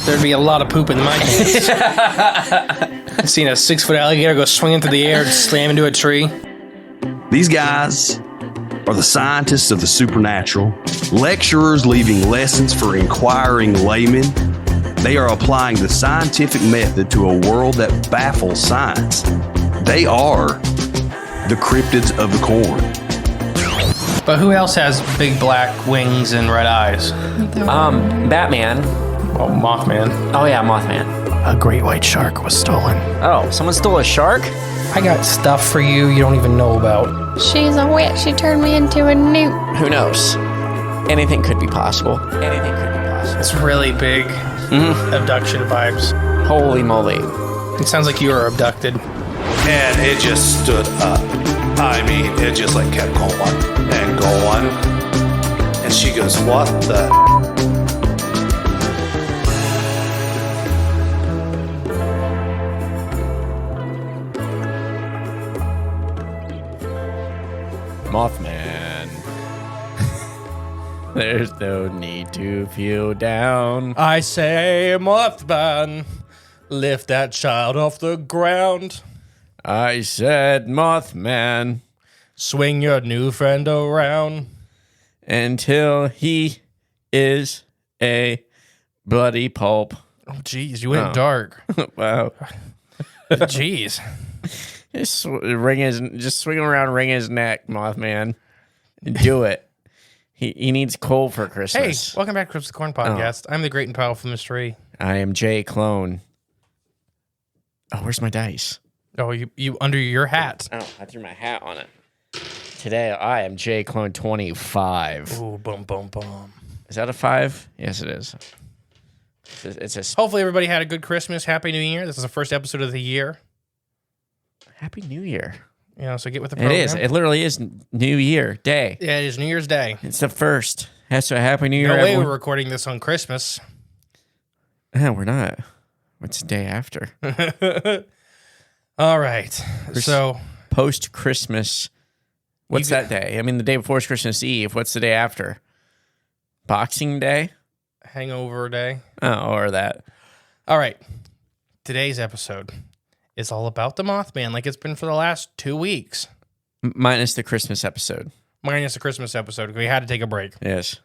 there'd be a lot of poop in my pants. I've seen a 6-foot alligator go swinging through the air and slam into a tree. These guys are the scientists of the supernatural, lecturers leaving lessons for inquiring laymen. They are applying the scientific method to a world that baffles science. They are the cryptids of the corn. But who else has big black wings and red eyes? Batman. Oh, Mothman. Oh yeah, Mothman. A great white shark was stolen. Oh, someone stole a shark? I got stuff for you don't even know about. She's a witch. She turned me into a newt. Who knows? Anything could be possible. Anything could be possible. It's really big abduction vibes. Holy moly. It sounds like you were abducted. And it just stood up. I mean, it just like kept going and going. And she goes, what the? Mothman. There's no need to feel down. I say, Mothman, lift that child off the ground. I said, Mothman, Swing your new friend around. until he is a bloody pulp. Oh, jeez, you went dark. Wow. Jeez. Just swing him around, wring his neck, Mothman. Do it. He needs coal for Hey, Christmas. welcome back to Crips the Corn Podcast. I'm the great and powerful mystery. I am Jay Clone. Oh, where's my dice? Oh, you under your hat. Oh, I threw my hat on it. Today, I am Jay Clone 25. Ooh, boom, boom, boom. Is that a 5? Yes, it is. It's a Hopefully everybody had a good Christmas. Happy New Year. This is the first episode of the year. Happy New Year. You know, so get with the program. It is. It literally is New Year Day. Yeah, it is New Year's Day. It's the first. So happy New Year, No way everyone. we're recording this on Christmas. No, we're not. What's the day after? All right. So Post-Christmas. What's that day? I mean, the day before is Christmas Eve. What's the day after? Boxing Day? Hangover Day. Oh, or that. All right. Today's episode is all about the Mothman, like it's been for the last 2 weeks. Minus the Christmas episode. Minus the Christmas episode. We had to take a break. Yes.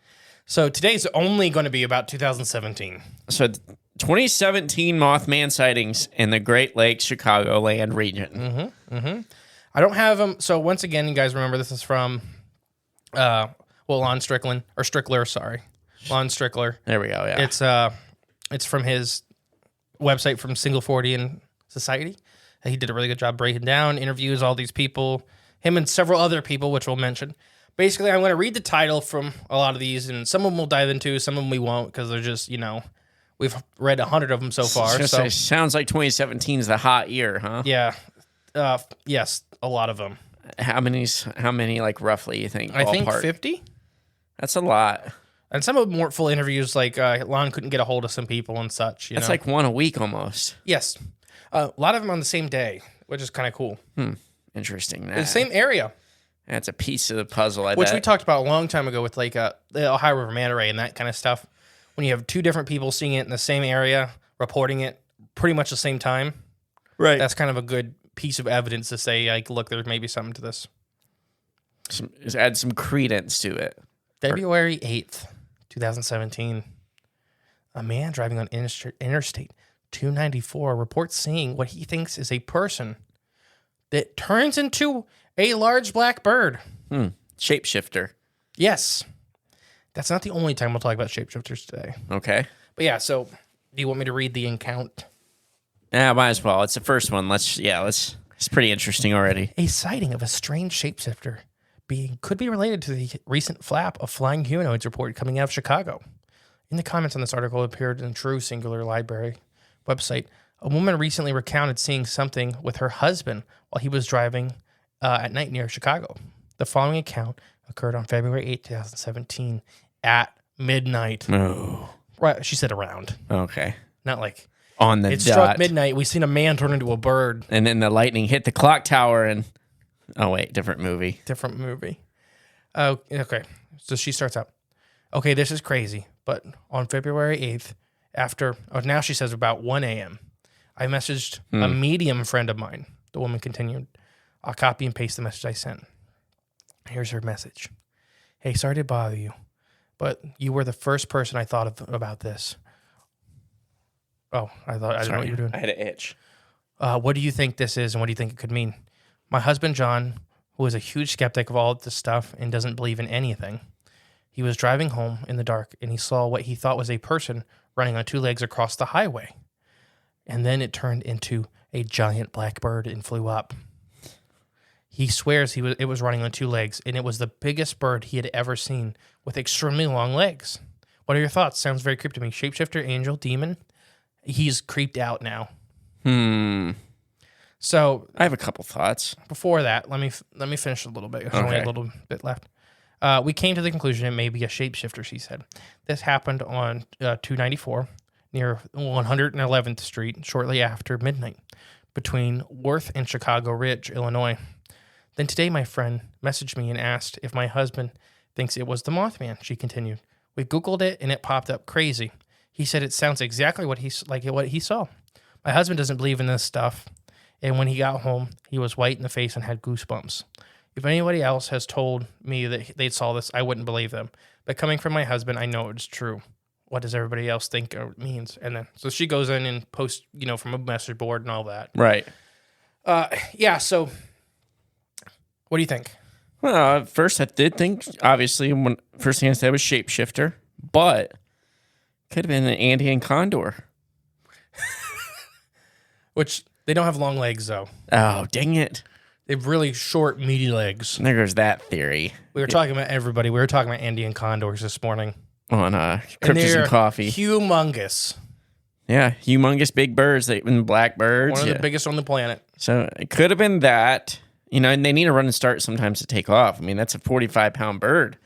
So today's only going to be about 2017. So 2017 Mothman sightings in the Great Lakes, Chicagoland region. I don't have them. So once again, you guys remember this is from, Lon Strickler, sorry. Lon Strickler. There we go, yeah. It's from his website from Single 40 Society. He did a really good job breaking down, interviews all these people, him and several other people, which we'll mention. Basically, I'm going to read the title from a lot of these, and some of them we'll dive into, some of them we won't, because they're just, we've read 100 of them so far. So sounds like 2017 is the hot year, huh? Yeah. Yes, a lot of them. How many, like, roughly, you think? I think ballpark? 50. That's a lot. And some of them weren't full interviews, like Lon couldn't get a hold of some people and such. That's like one a week almost. Yes. A lot of them on the same day, which is kind of cool. Interesting. The same area. That's a piece of the puzzle, I Which bet. we talked about a long time ago with like the Ohio River Manta Ray and that kind of stuff. When you have two different people seeing it in the same area, reporting it pretty much the same time. Right. That's kind of a good piece of evidence to say, like, look, there may be something to this. Just add some credence to it. February 8th, 2017. A man driving on Interstate 294 reports seeing what he thinks is a person that turns into a large black bird. Shapeshifter. Yes. That's not the only time we'll talk about shapeshifters today. Okay. But yeah, so do you want me to read the account? Yeah, might as well. It's the first one. It's pretty interesting already. A sighting of a strange shapeshifter could be related to the recent flap of flying humanoids reported coming out of Chicago. In the comments on this article appeared in True Singular Library website, a woman recently recounted seeing something with her husband while he was driving at night near Chicago. The following account occurred on February 8, 2017 at midnight. Oh. Right, she said around. Okay. Not like On the it dot. struck midnight. We seen a man turn into a bird. And then the lightning hit the clock tower and... Oh, wait. Different movie. Different movie. Okay. So she starts out. Okay, this is crazy, but on February 8th Now she says about 1 a.m. I messaged a medium friend of mine. The woman continued. I'll copy and paste the message I sent. Here's her message. Hey, sorry to bother you, but you were the first person I thought of about this. Oh, I didn't know what you were doing. I had an itch. What do you think this is, and what do you think it could mean? My husband, John, who is a huge skeptic of all of this stuff and doesn't believe in anything, he was driving home in the dark, and he saw what he thought was a person running on 2 legs across the highway. And then it turned into a giant black bird and flew up. He swears it was running on 2 legs, and it was the biggest bird he had ever seen with extremely long legs. What are your thoughts? Sounds very creepy to me. Shapeshifter, angel, demon? He's creeped out now. So I have a couple thoughts. Before that, let me finish a little bit. There's only a little bit left. We came to the conclusion it may be a shapeshifter, she said. This happened on 294 near 111th Street shortly after midnight between Worth and Chicago Ridge, Illinois. Then today my friend messaged me and asked if my husband thinks it was the Mothman, she continued. We Googled it and it popped up crazy. He said it sounds exactly what he saw. My husband doesn't believe in this stuff, and when he got home, he was white in the face and had goosebumps. If anybody else has told me that they saw this, I wouldn't believe them. But coming from my husband, I know it's true. What does everybody else think it means? And then, so she goes in and posts, from a message board and all that. Right. So what do you think? Well, at first I did think, obviously, first thing I said was shapeshifter, but could have been an Andean condor. Which, they don't have long legs, though. Oh, dang it. They have really short, meaty legs. There goes that theory. We were talking about everybody. We were talking about Andean condors this morning. On Cryptids and Coffee. Humongous. Yeah, humongous big birds, and blackbirds. One of the biggest on the planet. So it could have been that. And they need a run and start sometimes to take off. I mean, that's a 45-pound bird.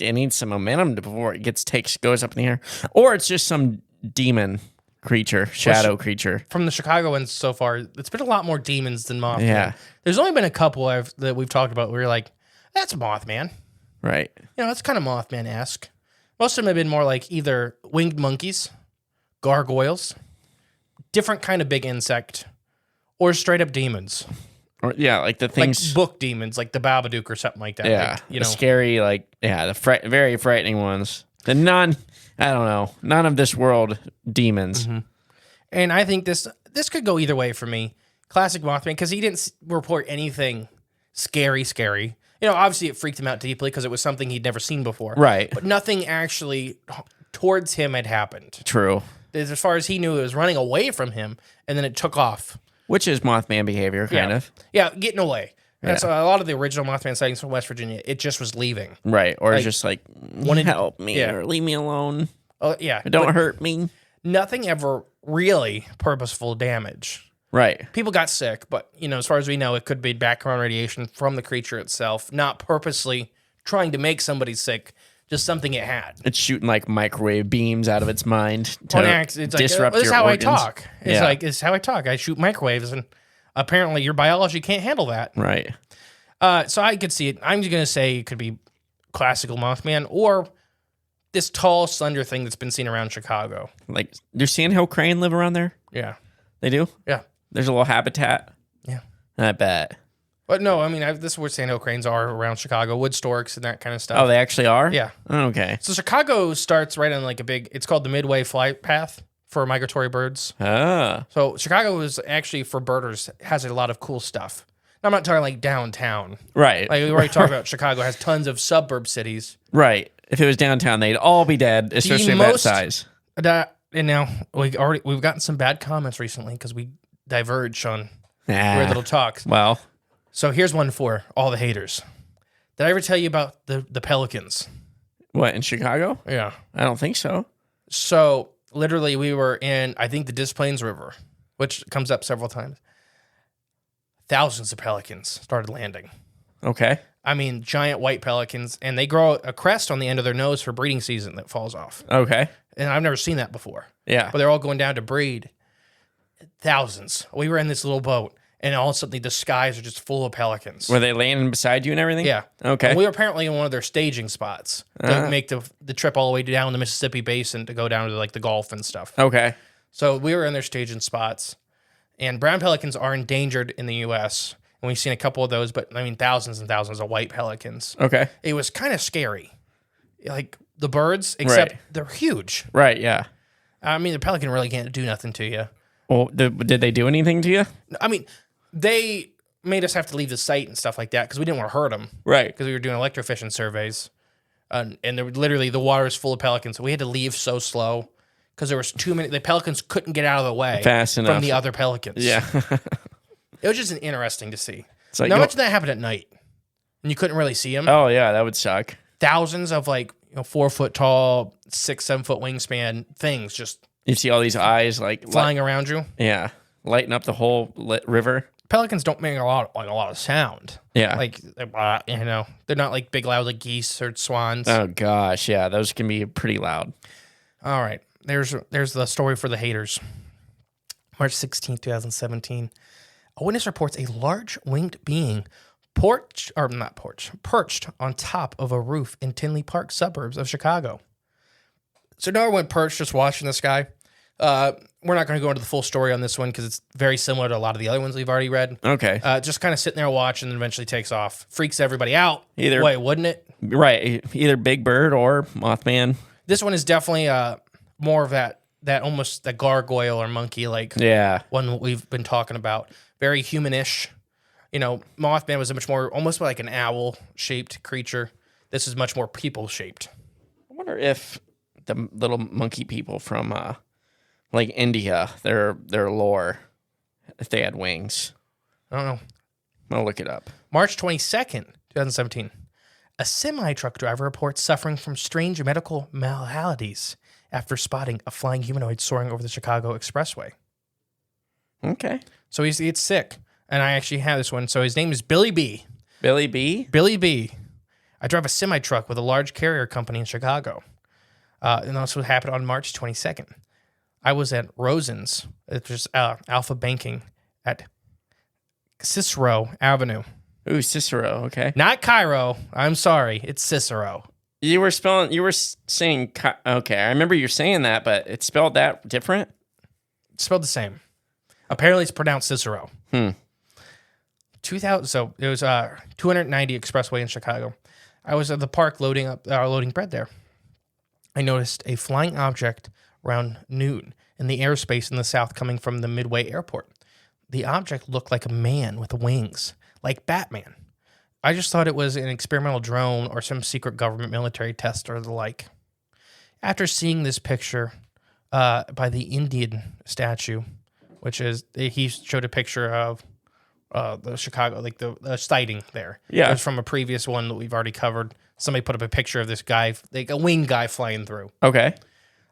It needs some momentum before it goes up in the air. Or it's just some demon creature, shadow creature. From the Chicagoland so far, it's been a lot more demons than Mothman. Yeah. There's only been a couple that we've talked about where you're like, that's Mothman. Right. It's kind of Mothman-esque. Most of them have been more like either winged monkeys, gargoyles, different kind of big insect, or straight up demons. Or like the things, like book demons, like the Babadook or something like that. Yeah, like, the scary, very frightening ones. I don't know, none of this world demons. Mm-hmm. And I think this could go either way for me. Classic Mothman, because he didn't report anything scary. Obviously it freaked him out deeply because it was something he'd never seen before. Right. But nothing actually towards him had happened. True. As far as he knew, it was running away from him, and then it took off. Which is Mothman behavior, kind of. Yeah, getting away. That's a lot of the original Mothman sightings from West Virginia. It just was leaving. Right. Or just help me or leave me alone. Oh, yeah. Don't hurt me. Nothing ever really purposeful damage. Right. People got sick, but, as far as we know, it could be background radiation from the creature itself, not purposely trying to make somebody sick, just something it had. It's shooting microwave beams out of its mind to disrupt this is your how organs. I talk. It's how I talk. I shoot microwaves, and apparently your biology can't handle that. Right. So I could see it. I'm going to say it could be classical Mothman or this tall, slender thing that's been seen around Chicago. Like, do sandhill crane live around there? Yeah. They do? Yeah. There's a little habitat? Yeah. I bet. But no, I mean, this is where sandhill cranes are around Chicago, wood storks and that kind of stuff. Oh, they actually are? Yeah. Okay. So Chicago starts right on it's called the Midway Flight Path for migratory birds. Ah. So Chicago is actually, for birders, has a lot of cool stuff. I'm not talking like downtown. Right. Like we already talked about, Chicago has tons of suburb cities. Right. If it was downtown, they'd all be dead, especially of that size. And now we've gotten some bad comments recently because we diverge on weird little talks. Well. So here's one for all the haters. Did I ever tell you about the pelicans? What, in Chicago? Yeah. I don't think so. So literally we were in, I think, the Des Plaines River, which comes up several times. Thousands of pelicans started landing. Okay. I mean, giant white pelicans, and they grow a crest on the end of their nose for breeding season that falls off. Okay. And I've never seen that before. Yeah. But they're all going down to breed. Thousands. We were in this little boat, and all of a sudden the skies are just full of pelicans. Were they landing beside you and everything? Yeah. Okay. And we were apparently in one of their staging spots to make the trip all the way down the Mississippi Basin to go down to like the Gulf and stuff. Okay. So we were in their staging spots, and brown pelicans are endangered in the U.S., and we've seen a couple of those, but I mean thousands and thousands of white pelicans. Okay. It was kind of scary. Like the birds, except Right. they're huge. Right. Yeah. I mean, the pelican really can't do nothing to you. Well, did they do anything to you? I mean, they made us have to leave the site and stuff like that because we didn't want to hurt them. Right. Because we were doing electrofishing surveys. And there were literally the water was full of pelicans. So we had to leave so slow because there was too many. The pelicans couldn't get out of the way Fast enough from the other pelicans. Yeah. It was just interesting to see. It's like, Now, imagine that happened at night and you couldn't really see them. oh yeah, that would suck. Thousands of 4 foot tall, 6-7 foot wingspan things just You see all these eyes like flying around you. Yeah, lighting up the whole river. Pelicans don't make a lot of sound. Yeah. They're not like big loud like geese or swans. Oh gosh, yeah, those can be pretty loud. All right, there's the story for the haters. March 16th, 2017. A witness reports a large winged being perched on top of a roof in Tinley Park suburbs of Chicago. So now went perched just watching the sky. We're not going to go into the full story on this one because it's very similar to a lot of the other ones we've already read. Okay. Just kind of sitting there watching and eventually takes off. Freaks everybody out. Either way, wouldn't it? Right. Either Big Bird or Mothman. This one is definitely more of that almost the gargoyle or monkey like one we've been talking about. Very humanish. Mothman was a much more almost like an owl shaped creature. This is much more people shaped. I wonder if the little monkey people from like India, their lore, if they had wings. I don't know. I'll look it up. March 22nd, 2017. A semi-truck driver reports suffering from strange medical maladies after spotting a flying humanoid soaring over the Chicago expressway. Okay. So he gets sick. And I actually have this one. So his name is Billy B. Billy B? Billy B. I drive a semi-truck with a large carrier company in Chicago. And that's what happened on March 22nd. I was at Rosen's, which is Alpha Banking at Cicero Avenue. Ooh, Cicero. Okay. Not Cairo. I'm sorry. It's Cicero. You were saying, okay, I remember you saying that, but it's spelled that different? It's spelled the same. Apparently it's pronounced Cicero. 2000. So it was 290 Expressway in Chicago. I was at the park loading bread there. I noticed a flying object around noon in the airspace in the south coming from the Midway Airport. The object looked like a man with wings, like Batman. I just thought it was an experimental drone or some secret government military test or the like. After seeing this picture by the Indian statue, which is, he showed a picture of the Chicago, like the sighting there. Yeah. It was from a previous one that we've already covered. Somebody put up a picture of this guy, like a winged guy flying through. Okay.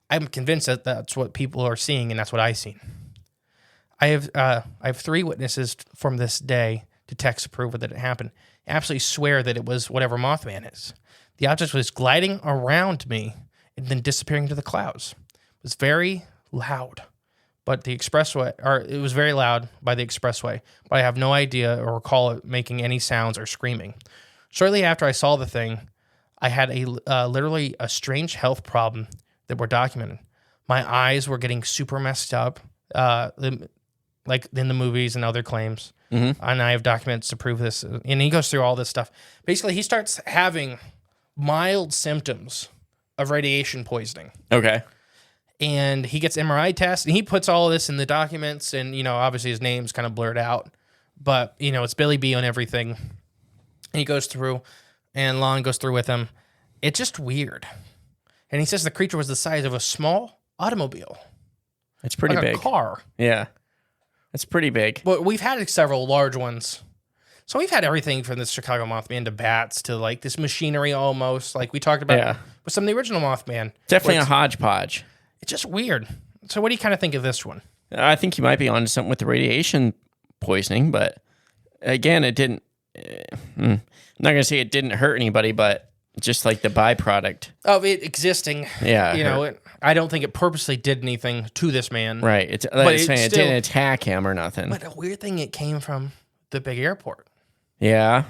I'm convinced that that's what people are seeing, and that's what I've seen. I have 3 witnesses from this day to text prove that it happened. I absolutely swear that it was whatever Mothman is. The object was gliding around me and then disappearing into the clouds. It was very loud. But the expressway, or it was very loud by the expressway, but I have no idea or recall it making any sounds or screaming. Shortly after I saw the thing, I had literally a strange health problem that were documented. My eyes were getting super messed up, like in the movies and other claims. Mm-hmm. And I have documents to prove this. And he goes through all this stuff. Basically, he starts having mild symptoms of radiation poisoning. Okay. And he gets MRI tests, and he puts all of this in the documents, and, obviously his name's kind of blurred out, but, it's Billy B on everything. And he goes through, and Lon goes through with him. It's just weird. And he says the creature was the size of a small automobile. It's pretty like big. A car. Yeah. It's pretty big. But we've had several large ones. So we've had everything from this Chicago Mothman to bats to, like, this machinery almost, like we talked about with some of the original Mothman. Definitely a hodgepodge. It's just weird. So what do you kind of think of this one? I think you might be onto something with the radiation poisoning, but again, it didn't. I'm not going to say it didn't hurt anybody, but Just like the byproduct of it existing. Yeah, I don't think it purposely did anything to this man. Right. It didn't attack him or nothing. But a weird thing, it came from the big airport. Yeah.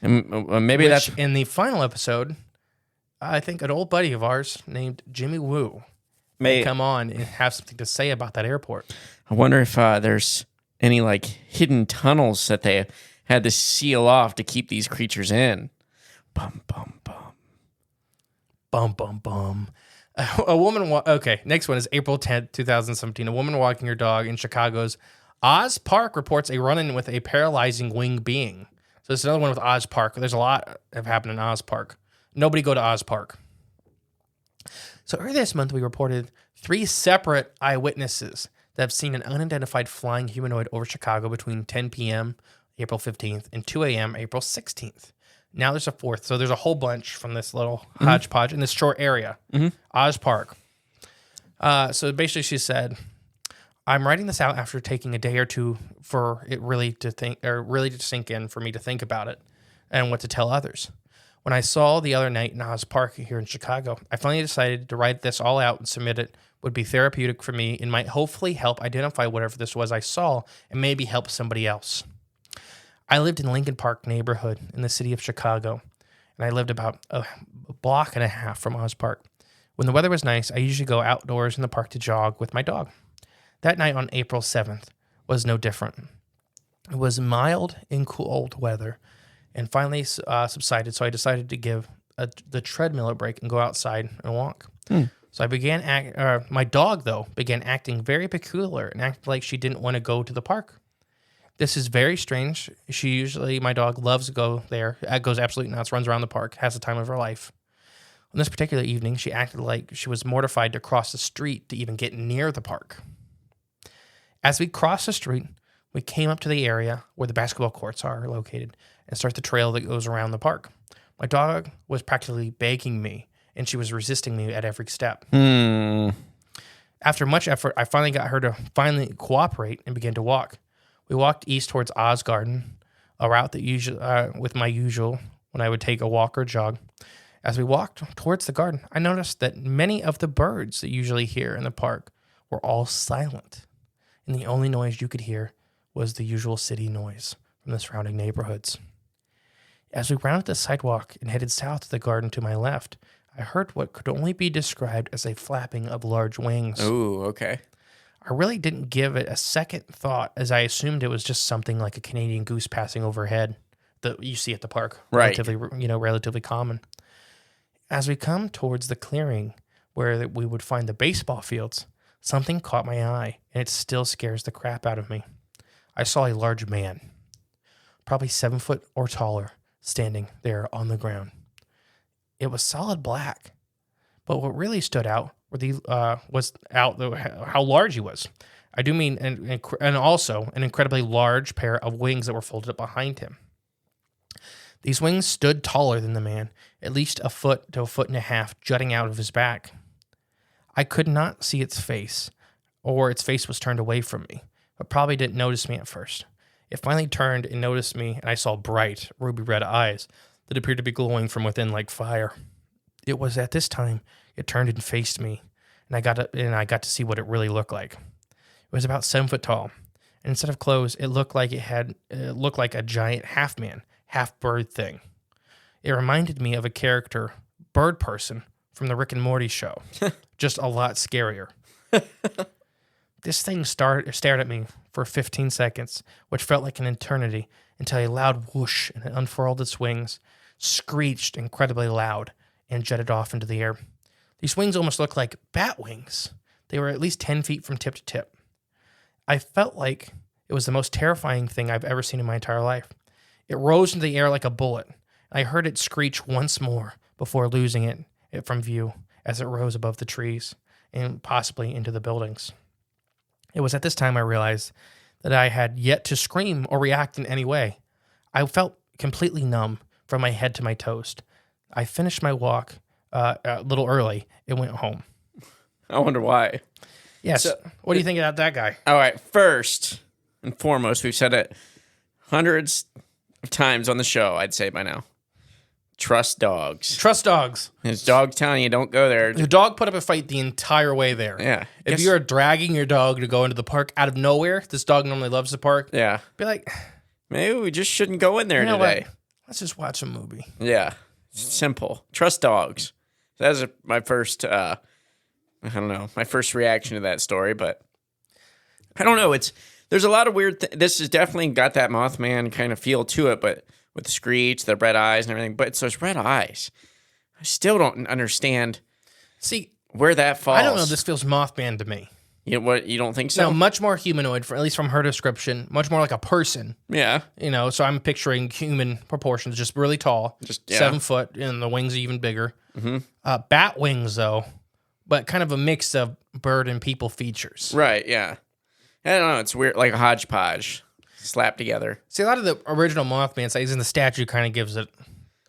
And maybe that's in the final episode. I think an old buddy of ours named Jimmy Woo may come on and have something to say about that airport. I wonder if there's any like hidden tunnels that they had to seal off to keep these creatures in. Bum, bum, bum. Bum, bum, bum. A woman... Okay, next one is April 10th, 2017. A woman walking her dog in Chicago's Oz Park reports a run-in with a paralyzing winged being. So this is another one with Oz Park. There's a lot have happened in Oz Park. Nobody go to Oz Park. So earlier this month, we reported 3 separate eyewitnesses that have seen an unidentified flying humanoid over Chicago between 10 p.m. April 15th and 2 a.m. April 16th. Now there's a 4th. So there's a whole bunch from this little hodgepodge in this short area. Oz Park. So basically she said, I'm writing this out after taking a day or two for it really to sink in for me to think about it and what to tell others. When I saw the other night in Oz Park here in Chicago, I finally decided to write this all out and submit it. Would be therapeutic for me and might hopefully help identify whatever this was I saw and maybe help somebody else. I lived in Lincoln Park neighborhood in the city of Chicago, and I lived about a block and a half from Oz Park. When the weather was nice, I usually go outdoors in the park to jog with my dog. That night on April 7th was no different. It was mild and cold weather and finally subsided, so I decided to give the treadmill a break and go outside and walk. So I began my dog, though, began acting very peculiar and acted like she didn't want to go to the park. This is very strange. My dog loves to go there. Goes absolutely nuts, runs around the park, has the time of her life. On this particular evening, she acted like she was mortified to cross the street to even get near the park. As we crossed the street, we came up to the area where the basketball courts are located and start the trail that goes around the park. My dog was practically begging me, and she was resisting me at every step. After much effort, I finally got her to finally cooperate and begin to walk. We walked east towards Oz Garden, a route that with my usual when I would take a walk or jog. As we walked towards the garden, I noticed that many of the birds that you usually hear in the park were all silent, and the only noise you could hear was the usual city noise from the surrounding neighborhoods. As we rounded the sidewalk and headed south to the garden to my left, I heard what could only be described as a flapping of large wings. Ooh, okay. I really didn't give it a second thought, as I assumed it was just something like a Canadian goose passing overhead that you see at the park. Right. Relatively common. As we come towards the clearing where we would find the baseball fields, something caught my eye, and it still scares the crap out of me. I saw a large man, probably 7 foot or taller, standing there on the ground. It was solid black, but what really stood out was how large he was. I do mean, and also an incredibly large pair of wings that were folded up behind him. These wings stood taller than the man, at least a foot to a foot and a half, jutting out of his back. I could not see its face, or its face was turned away from me, but probably didn't notice me at first. It finally turned and noticed me, and I saw bright, ruby red eyes that appeared to be glowing from within like fire. It was at this time it turned and faced me, and I got to see what it really looked like. It was about 7 foot tall, and instead of clothes, it looked like a giant half man, half bird thing. It reminded me of a character, Bird Person, from the Rick and Morty show, just a lot scarier. This thing stared at me for 15 seconds, which felt like an eternity, until a loud whoosh and it unfurled its wings, screeched incredibly loud, and jetted off into the air. These wings almost looked like bat wings. They were at least 10 feet from tip to tip. I felt like it was the most terrifying thing I've ever seen in my entire life. It rose into the air like a bullet. I heard it screech once more before losing it from view as it rose above the trees and possibly into the buildings. It was at this time I realized that I had yet to scream or react in any way. I felt completely numb from my head to my toes. I finished my walk a little early and went home. I wonder why. Yes. So, what do you think about that guy? All right. First and foremost, we've said it hundreds of times on the show, I'd say by now. Trust dogs. Trust dogs. His dog's telling you don't go there. Your dog put up a fight the entire way there. Yeah. If you're dragging your dog to go into the park out of nowhere, this dog normally loves the park. Yeah. Be like, maybe we just shouldn't go in there you know today. what? Let's just watch a movie. Yeah. Simple. Trust dogs. That was my first, I don't know, my first reaction to that story, but I don't know. There's a lot of weird, this has definitely got that Mothman kind of feel to it, but with the screech, the red eyes and everything, but it's those red eyes. I still don't understand where that falls. I don't know. This feels Mothman to me. You don't think so? No, much more humanoid, at least from her description. Much more like a person. Yeah. So I'm picturing human proportions, just really tall, 7 foot, and the wings are even bigger. Mm-hmm. Bat wings, though, but kind of a mix of bird and people features. Right, yeah. I don't know. It's weird, like a hodgepodge slapped together. See, a lot of the original Mothman sightings in the statue kind of gives it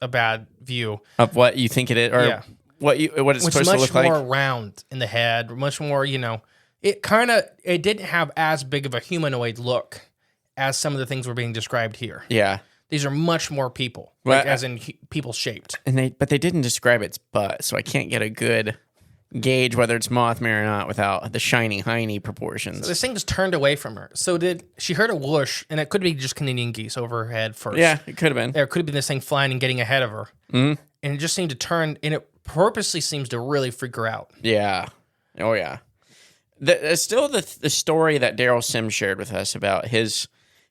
a bad view. Of what you think it is, or what it's supposed to look like? Much more round in the head, much more, it didn't have as big of a humanoid look as some of the things were being described here. Yeah. These are much more people, as in people shaped. But they didn't describe its butt, so I can't get a good gauge whether it's Mothman or not without the shiny hiney proportions. So this thing just turned away from her. So she heard a whoosh, and it could be just Canadian geese over her head first. Yeah, it could have been. There could have been this thing flying and getting ahead of her. Mm-hmm. And it just seemed to turn, and it purposely seems to really freak her out. Yeah. Oh, yeah. Still the story that Daryl Sims shared with us about his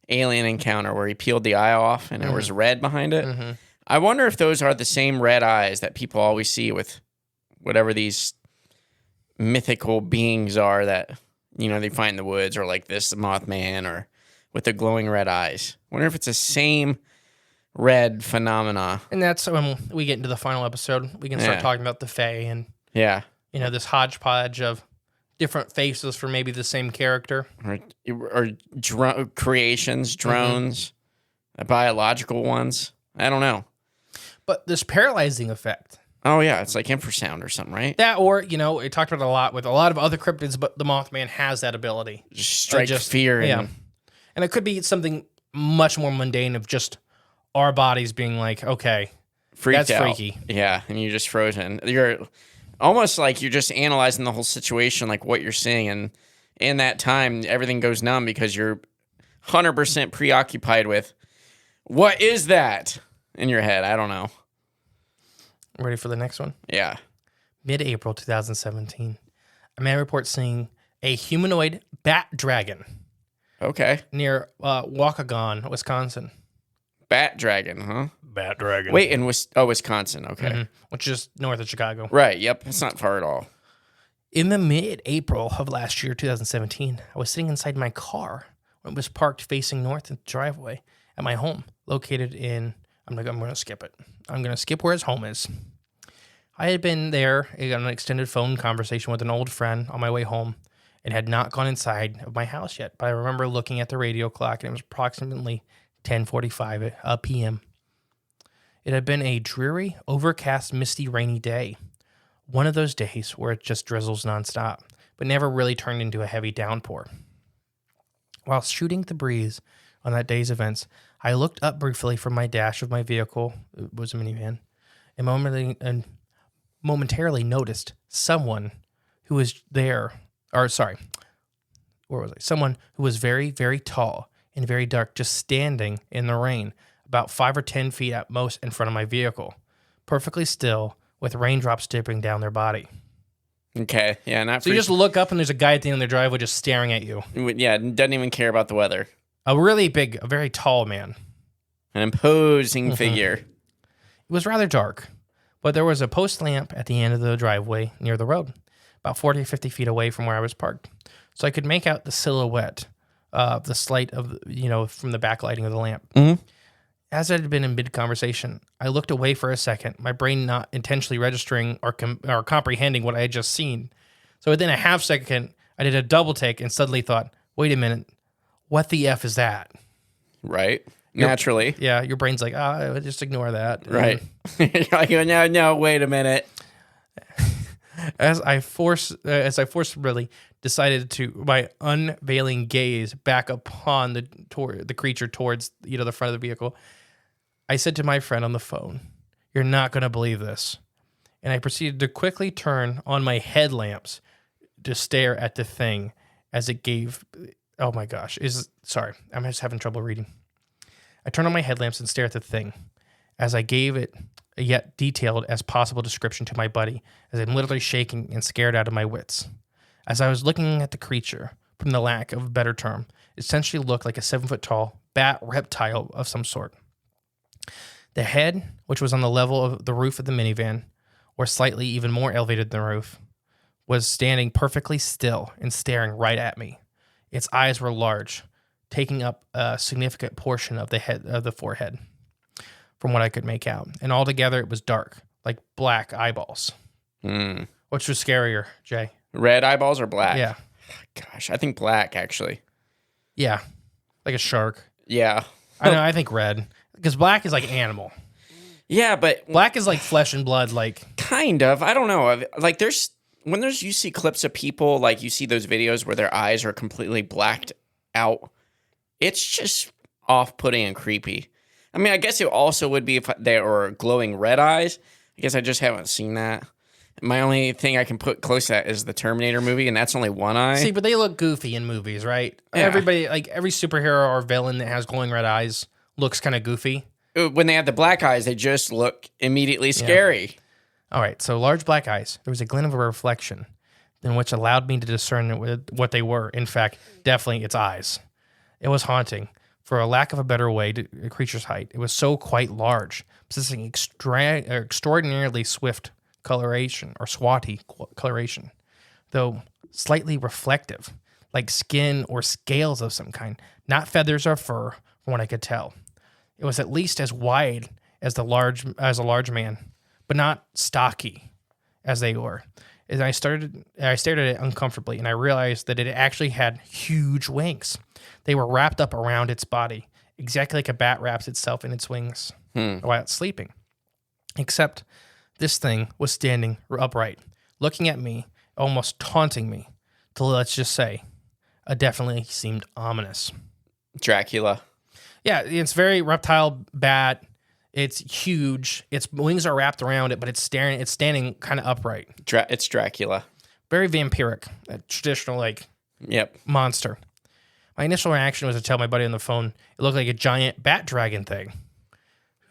alien encounter where he peeled the eye off and it was red behind it. Mm-hmm. I wonder if those are the same red eyes that people always see with whatever these mythical beings are that, they find in the woods, or like this Mothman, or with the glowing red eyes. I wonder if it's the same red phenomena. And that's when we get into the final episode. We can start talking about the Fae and, this hodgepodge of different faces for maybe the same character. Or creations, drones, biological ones. I don't know. But this paralyzing effect. Oh, yeah. It's like infrasound or something, right? That, or, it talked about it a lot with a lot of other cryptids, but the Mothman has that ability. Just strike fear. And it could be something much more mundane of just our bodies being like, okay, that's out. Freaky. Yeah, and you're just frozen. You're almost like you're just analyzing the whole situation, like what you're seeing. And in that time, everything goes numb because you're 100% preoccupied with, what is that in your head? I don't know. Ready for the next one? Yeah. Mid-April 2017, a man reports seeing a humanoid bat dragon. Okay. Near Waukegan, Wisconsin. Bat dragon, huh? Bat dragon. Wait, in Wisconsin. Okay. Mm-hmm. Which is north of Chicago. Right. Yep. It's not far at all. In the mid-April of last year, 2017, I was sitting inside my car when it was parked facing north in the driveway at my home, located in, I'm going to skip it. I'm going to skip where his home is. I had been there on an extended phone conversation with an old friend on my way home and had not gone inside of my house yet. But I remember looking at the radio clock, and it was approximately 10:45 p.m. It had been a dreary, overcast, misty, rainy day. One of those days where it just drizzles nonstop, but never really turned into a heavy downpour. While shooting the breeze on that day's events, I looked up briefly from my dash of my vehicle, it was a minivan, and momentarily noticed someone who was there, someone who was very, very tall and very dark, just standing in the rain, about 5 or 10 feet at most in front of my vehicle, perfectly still, with raindrops dripping down their body. Okay, yeah, so you just look up and there's a guy at the end of their driveway just staring at you. Yeah, doesn't even care about the weather. A really big, a very tall man. An imposing figure. It was rather dark, but there was a post lamp at the end of the driveway near the road, about 40 or 50 feet away from where I was parked. So I could make out the silhouette of the slight of, from the backlighting of the lamp. Mm-hmm. As I had been in mid-conversation, I looked away for a second, my brain not intentionally registering or comprehending what I had just seen. So within a half second, I did a double take and suddenly thought, wait a minute, what the F is that? Right. Naturally. Your brain's like, just ignore that. Right. You're like, no, wait a minute. As I forcibly decided to my unveiling gaze back upon the creature towards the front of the vehicle, I said to my friend on the phone, You're not going to believe this. And I proceeded to quickly turn on my headlamps to stare at the thing as it gave... Oh my gosh. Sorry, I'm just having trouble reading. I turned on my headlamps and stared at the thing as I gave it a yet detailed as possible description to my buddy, as I'm literally shaking and scared out of my wits. As I was looking at the creature, from the lack of a better term, it essentially looked like a 7-foot-tall bat reptile of some sort. The head, which was on the level of the roof of the minivan, or slightly even more elevated than the roof, was standing perfectly still and staring right at me. Its eyes were large, taking up a significant portion of the head of the forehead, from what I could make out. And altogether, it was dark, like black eyeballs. Which was scarier, Jay? Red eyeballs or black? Yeah. Gosh, I think black, actually. Yeah. Like a shark. Yeah. I know, I think red. Because black is like animal. Yeah, but... Black is like flesh and blood, like... Kind of. I don't know. Like, you see clips of people, like, you see those videos where their eyes are completely blacked out. It's just off-putting and creepy. I mean, I guess it also would be if they were glowing red eyes. I guess I just haven't seen that. My only thing I can put close to that is the Terminator movie, and that's only one eye. See, but they look goofy in movies, right? Yeah. Everybody, like every superhero or villain that has glowing red eyes looks kind of goofy. When they have the black eyes, they just look immediately scary. All right, so large black eyes. There was a glint of a reflection, in which allowed me to discern what they were. In fact, definitely its eyes. It was haunting. For a lack of a better way, a creature's height. It was so quite large, possessing extraordinarily swift coloration, or swatty coloration, though slightly reflective, like skin or scales of some kind, not feathers or fur, from what I could tell. It was at least as wide as a large man, but not stocky as they were. As I stared at it uncomfortably, and I realized that it actually had huge wings. They were wrapped up around its body, exactly like a bat wraps itself in its wings while it's sleeping. Except this thing was standing upright, looking at me, almost taunting me, till, let's just say, it definitely seemed ominous. Dracula. Yeah, it's very reptile bat. It's huge. Its wings are wrapped around it, but it's standing kind of upright. It's Dracula. Very vampiric, a traditional monster. My initial reaction was to tell my buddy on the phone it looked like a giant bat dragon thing.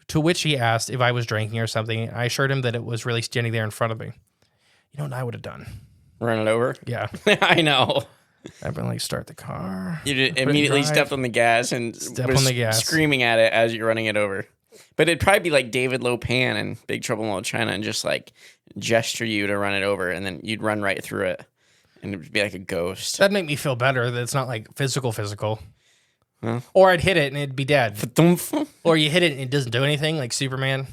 To which he asked if I was drinking or something. I assured him that it was really standing there in front of me. You know what I would have done? Run it over? Yeah. I know. I've been like, start the car. You just immediately stepped on the gas and screaming at it as you're running it over. But it'd probably be like David Lopan in Big Trouble in Little China and just like gesture you to run it over, and then you'd run right through it. And it'd be like a ghost. That'd make me feel better that it's not like physical. Huh? Or I'd hit it and it'd be dead. Or you hit it and it doesn't do anything, like Superman.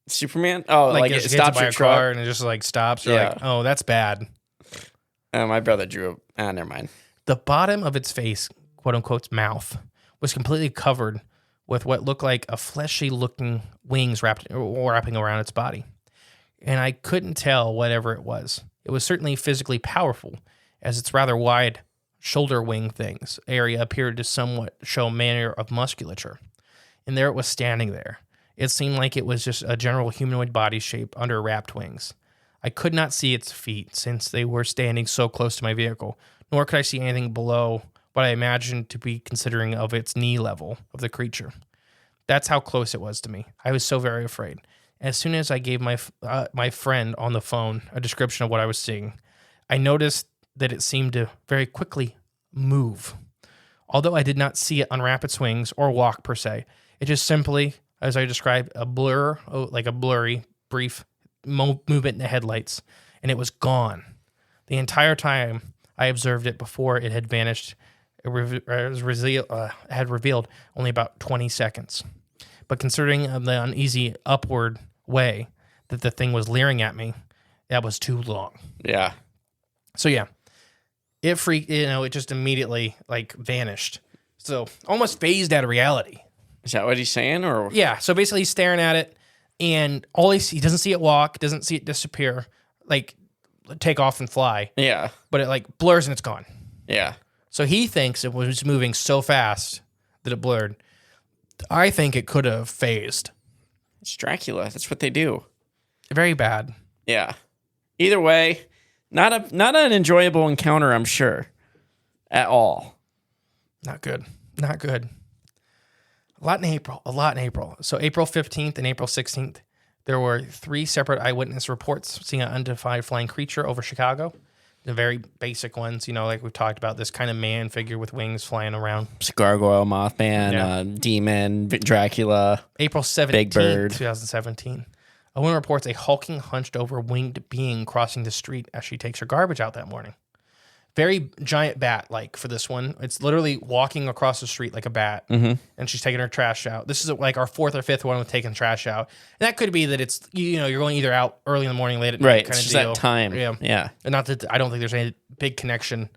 Superman? Oh, like it stops your truck car and it just like stops. You're like, oh, that's bad. My brother drew never mind. The bottom of its face, quote unquote, mouth, was completely covered with what looked like a fleshy-looking wings wrapping around its body. And I couldn't tell whatever it was. It was certainly physically powerful, as its rather wide shoulder wing things area appeared to somewhat show manner of musculature. And there it was standing there. It seemed like it was just a general humanoid body shape under wrapped wings. I could not see its feet since they were standing so close to my vehicle, nor could I see anything below what I imagined to be considering of its knee level of the creature. That's how close it was to me. I was so very afraid. As soon as I gave my friend on the phone a description of what I was seeing, I noticed that it seemed to very quickly move. Although I did not see it unwrap its wings or walk per se, it just simply, as I described, a blur, like a blurry, brief movement in the headlights, and it was gone. The entire time I observed it before it had vanished, had revealed only about 20 seconds. But considering the uneasy upward way that the thing was leering at me, that was too long. Yeah. So yeah, it freaked, it just immediately like vanished. So almost phased out of reality. Is that what he's saying? Or yeah, so basically he's staring at it and he doesn't see it walk, doesn't see it disappear, like take off and fly. Yeah. But it like blurs and it's gone. Yeah. So he thinks it was moving so fast that it blurred. I think it could have phased. It's Dracula. That's what they do. Very bad. Yeah. Either way, not an enjoyable encounter, I'm sure, at all. Not good. Not good. A lot in April. So April 15th and April 16th, there were 3 separate eyewitness reports seeing an unidentified flying creature over Chicago. The very basic ones, like we've talked about, this kind of man figure with wings flying around. Gargoyle, Mothman, Demon, Dracula. April 17th, Big Bird. 2017. A woman reports a hulking, hunched-over winged being crossing the street as she takes her garbage out that morning. Very giant bat-like for this one. It's literally walking across the street like a bat, and she's taking her trash out. This is like our 4th or 5th one with taking trash out. And that could be that it's, you're going either out early in the morning, late at night kind of just deal. that time. Yeah. And not that I don't think there's any big connection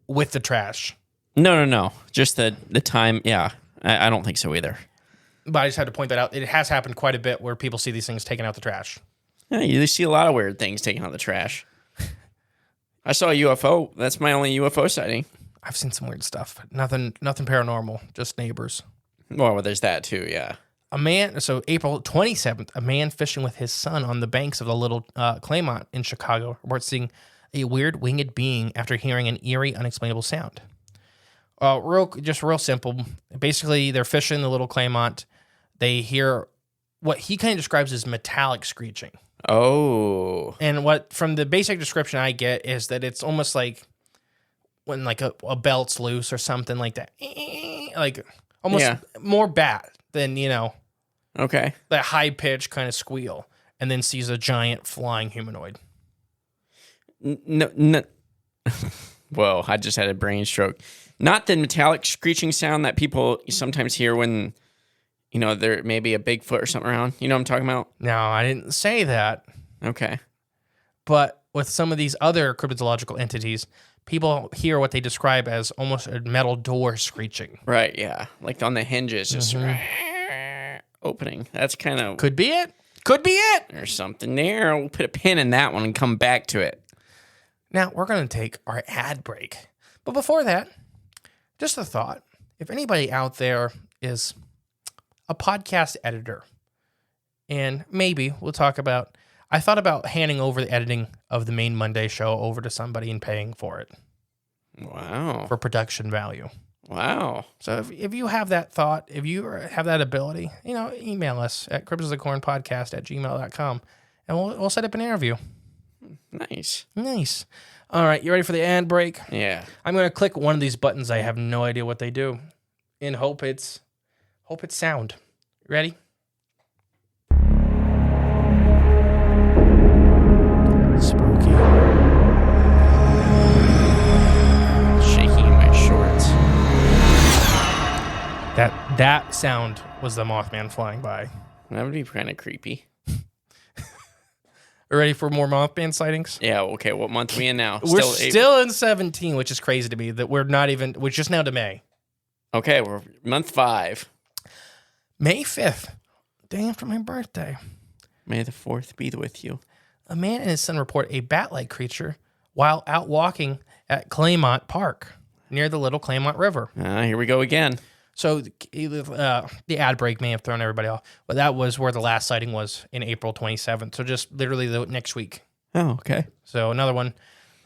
with the trash. No. Just the time. Yeah. I don't think so either. But I just had to point that out. It has happened quite a bit where people see these things taking out the trash. Yeah, you see a lot of weird things taking out the trash. I saw a UFO. That's my only UFO sighting. I've seen some weird stuff. Nothing paranormal, just neighbors. Well, there's that too, yeah. So April 27th, a man fishing with his son on the banks of the Little Claymont in Chicago reports seeing a weird winged being after hearing an eerie, unexplainable sound. Real simple. Basically, they're fishing the Little Claymont. They hear what he kind of describes as metallic screeching. Oh. And what, from the basic description I get, is that it's almost like when like a belt's loose or something like that. Like almost more bat than, Okay. that high pitched kind of squeal, and then sees a giant flying humanoid. No. Whoa, I just had a brain stroke. Not the metallic screeching sound that people sometimes hear when, there may be a Bigfoot or something around. You know what I'm talking about? No, I didn't say that. Okay. But with some of these other cryptozoological entities, people hear what they describe as almost a metal door screeching. Right, yeah. Like on the hinges, just opening. That's kind of... Could be it. Could be it. There's something there. We'll put a pin in that one and come back to it. Now, we're going to take our ad break. But before that, just a thought. If anybody out there is a podcast editor, and maybe we'll talk about... I thought about handing over the editing of the main Monday show over to somebody and paying for it. Wow. For production value. Wow. So if you have that thought, if you have that ability, email us at cryptidsofthecornpodcast@gmail.com, and we'll set up an interview. Nice. All right, you ready for the ad break? Yeah. I'm going to click one of these buttons. I have no idea what they do. And hope it's sound. Ready? Spooky. Shaking in my shorts. That sound was the Mothman flying by. That would be kind of creepy. Ready for more Mothman sightings? Yeah, okay. What month are we in now? We're still in 17, which is crazy to me that we're just now to May. Okay, we're month 5. May 5th, day after my birthday. May the 4th be with you. A man and his son report a bat-like creature while out walking at Claymont Park near the Little Claymont River. Here we go again. So the ad break may have thrown everybody off, but that was where the last sighting was in April 27th. So just literally the next week. Oh, okay. So another one.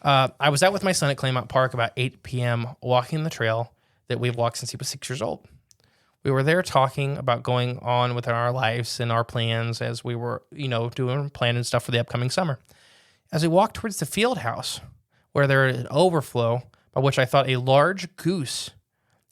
I was out with my son at Claymont Park about 8 p.m. walking the trail that we've walked since he was 6 years old. We were there talking about going on with our lives and our plans as we were, planning stuff for the upcoming summer. As we walked towards the field house, where there was an overflow, by which I thought a large goose,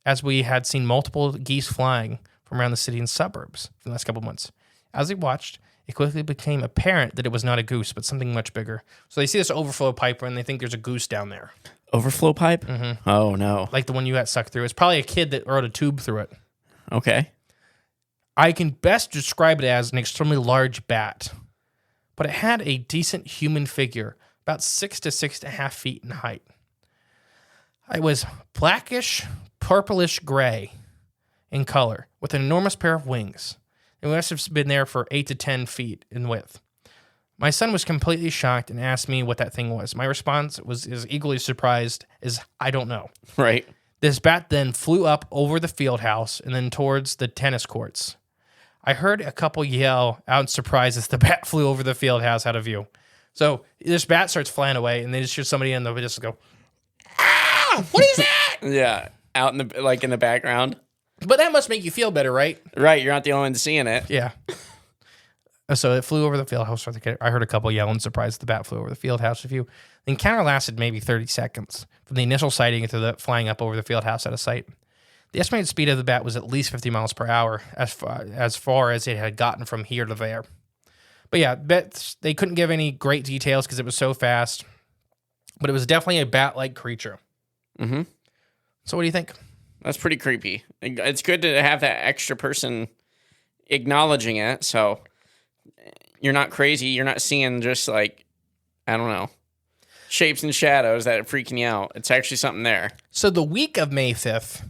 as we had seen multiple geese flying from around the city and suburbs for the last couple of months. As we watched, it quickly became apparent that it was not a goose, but something much bigger. So they see this overflow pipe and they think there's a goose down there. Overflow pipe? Mm-hmm. Oh, no. Like the one you got sucked through. It's probably a kid that rode a tube through it. Okay. I can best describe it as an extremely large bat, but it had a decent human figure, about 6 to 6.5 feet in height. It was blackish, purplish gray in color, with an enormous pair of wings. It must have been there for 8 to 10 feet in width. My son was completely shocked and asked me what that thing was. My response was as equally surprised as I don't know. Right. This bat then flew up over the field house and then towards the tennis courts. I heard a couple yell out in surprise as the bat flew over the field house out of view. So this bat starts flying away, and they just hear somebody in the just go, "Ah! What is that?" Yeah, out in the background. But that must make you feel better, right? Right, you're not the only one seeing it. Yeah. So it flew over the field house. I heard a couple yell in surprise as the bat flew over the field house a few. The encounter lasted maybe 30 seconds from the initial sighting to the flying up over the field house at a site. The estimated speed of the bat was at least 50 miles per hour as far as it had gotten from here to there. But yeah, they couldn't give any great details because it was so fast. But it was definitely a bat-like creature. Mm-hmm. So what do you think? That's pretty creepy. It's good to have that extra person acknowledging it, so you're not crazy. You're not seeing just like, I don't know, shapes and shadows that are freaking you out. It's actually something there. So the week of May 5th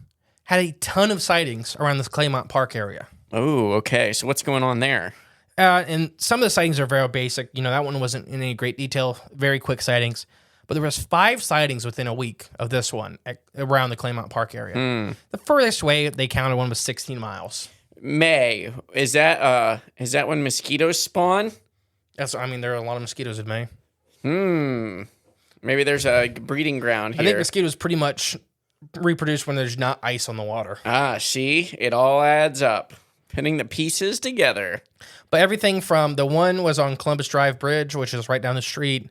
had a ton of sightings around this Claymont Park area. Oh, okay. So what's going on there? And some of the sightings are very basic. You know, that one wasn't in any great detail, very quick sightings. But there was 5 sightings within a week of this one around the Claymont Park area. The furthest way they counted one was 16 miles. May. Is that when mosquitoes spawn? There are a lot of mosquitoes in May. Maybe there's a breeding ground here. I think mosquitoes pretty much reproduce when there's not ice on the water. See? It all adds up. Putting the pieces together. But everything from the one was on Columbus Drive Bridge, which is right down the street.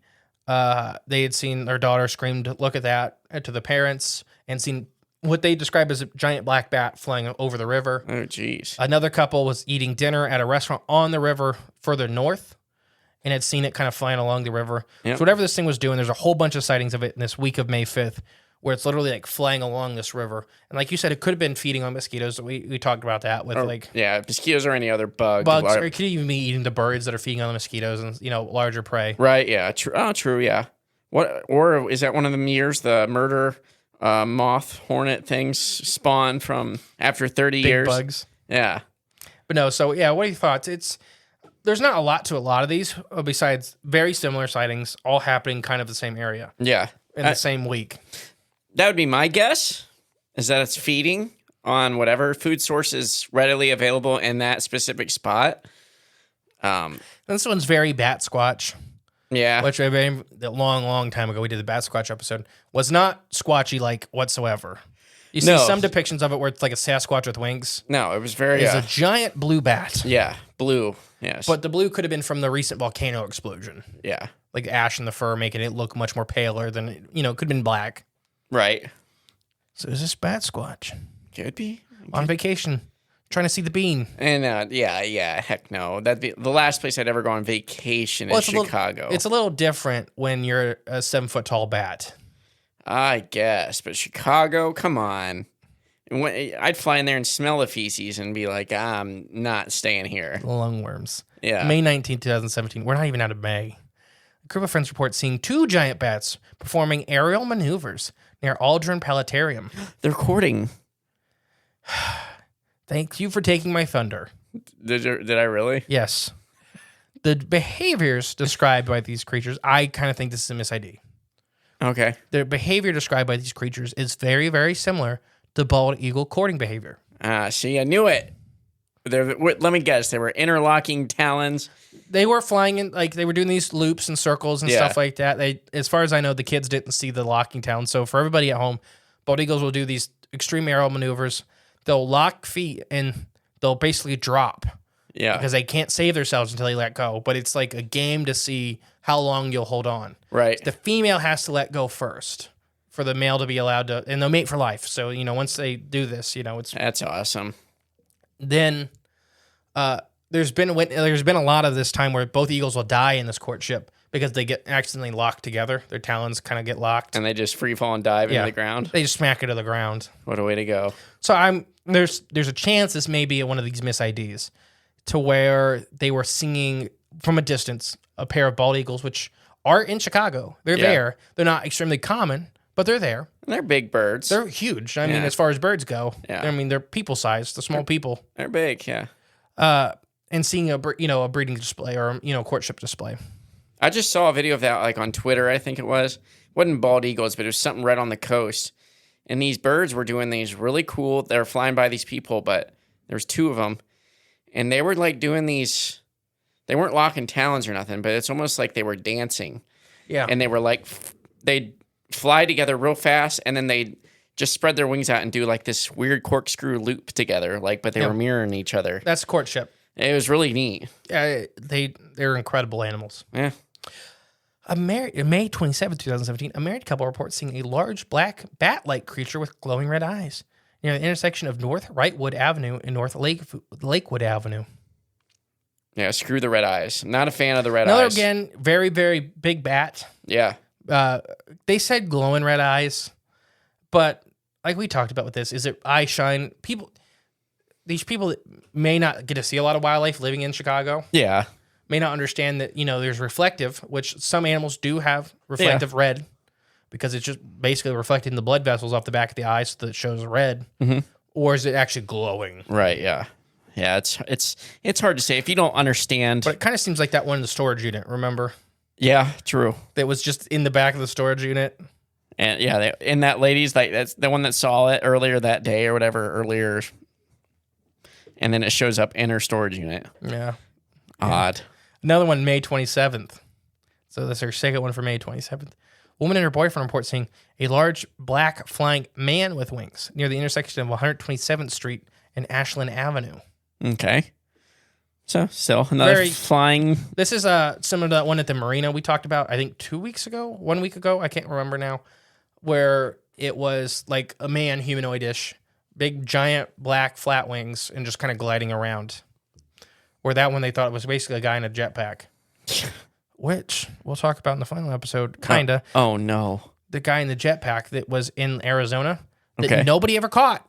They had seen their daughter scream to look at that to the parents and seen what they described as a giant black bat flying over the river. Oh, jeez. Another couple was eating dinner at a restaurant on the river further north and had seen it kind of flying along the river. Yep. So whatever this thing was doing, there's a whole bunch of sightings of it in this week of May 5th where it's literally like flying along this river. And like you said, it could have been feeding on mosquitoes. We talked about that with mosquitoes or any other bugs. Or it could even be eating the birds that are feeding on the mosquitoes and, larger prey. Right, yeah. True, yeah. Or is that one of the years the murder moth hornet things spawn from after 30 Big years? bugs. Yeah. But no, so yeah, what are your thoughts? There's not a lot to a lot of these besides very similar sightings all happening kind of the same area. Yeah. In the same week. That would be my guess, is that it's feeding on whatever food source is readily available in that specific spot. This one's very bat squatch. Yeah. Which a long time ago we did the bat squatch episode. Was not squatchy like whatsoever. You see some depictions of it where it's like a Sasquatch with wings. No, it was very... It's a giant blue bat. Yeah, blue. Yes. But the blue could have been from the recent volcano explosion. Yeah. Like ash and the fur making it look much more paler than, it could have been black. Right. So is this bat squatch? Could be. On vacation, trying to see the bean. And heck no. That'd be the last place I'd ever go on vacation is Chicago. It's a little different when you're a 7-foot-tall bat. I guess, but Chicago, come on. I'd fly in there and smell the feces and be like, I'm not staying here. Lungworms. Yeah. May 19, 2017. We're not even out of May. A group of friends report seeing 2 giant bats performing aerial maneuvers near Aldrin Planetarium. They're courting. Thank you for taking my thunder. Did I really? Yes. The behaviors described by these creatures, I kind of think this is a mis-ID. Okay. The behavior described by these creatures is very, very similar to bald eagle courting behavior. See, I knew it. Let me guess. They were interlocking talons. They were flying in, they were doing these loops and circles and stuff like that. As far as I know, the kids didn't see the locking talons. So for everybody at home, bald eagles will do these extreme aerial maneuvers. They'll lock feet and they'll basically drop. Yeah. Because they can't save themselves until they let go. But it's like a game to see how long you'll hold on. Right. The female has to let go first for the male to be allowed to, and they'll mate for life. So, once they do this, it's... That's awesome. Then there's been a lot of this time where both eagles will die in this courtship because they get accidentally locked together. Their talons kind of get locked. And they just free fall and dive into the ground. They just smack it to the ground. What a way to go. So there's a chance this may be one of these mis-IDs to where they were seeing from a distance a pair of bald eagles, which are in Chicago. They're there. They're not extremely common, but they're there. And they're big birds. They're huge. I mean, as far as birds go, they're people-sized, the small people. They're big, yeah. And seeing a breeding display or courtship display. I just saw a video of that on Twitter, I think it was. It wasn't bald eagles, but it was something right on the coast. And these birds were doing these really cool, they were flying by these people, but there's 2 of them. and they were like doing these. They weren't locking talons or nothing, but it's almost like they were dancing. Yeah. And they were like, they'd fly together real fast, and then they just spread their wings out and do like this weird corkscrew loop together, like, but they were mirroring each other. That's courtship. It was really neat. They're incredible animals. Yeah. May 27th, 2017, a married couple reports seeing a large black bat-like creature with glowing red eyes near the intersection of North Wrightwood Avenue and North Lakewood Avenue. Yeah, screw the red eyes. I'm not a fan of the red Another, eyes. again, very, very big bat. Yeah. They said glowing red eyes, but like we talked about with this, is it eye shine? These people may not get to see a lot of wildlife living in Chicago. Yeah. May not understand that, there's reflective, which some animals do have reflective red, because it's just basically reflecting the blood vessels off the back of the eye so that it shows red. Mm-hmm. Or is it actually glowing? Right, yeah. Yeah, it's hard to say if you don't understand. But it kind of seems like that one in the storage unit, remember? Yeah, true. That was just in the back of the storage unit. And yeah, and that lady's like, that's the one that saw it earlier that day or whatever, earlier. And then it shows up in her storage unit. Yeah. Odd. Another one, May 27th. So that's her second one for May 27th. Woman and her boyfriend report seeing a large black flying man with wings near the intersection of 127th Street and Ashland Avenue. Okay. So, still another flying. This is similar to that one at the marina we talked about, I think 1 week ago, I can't remember now, where it was like a man, humanoid-ish, big, giant, black, flat wings, and just kind of gliding around. Where that one they thought it was basically a guy in a jetpack. Which we'll talk about in the final episode, kinda. Oh, no. The guy in the jetpack that was in Arizona that nobody ever caught.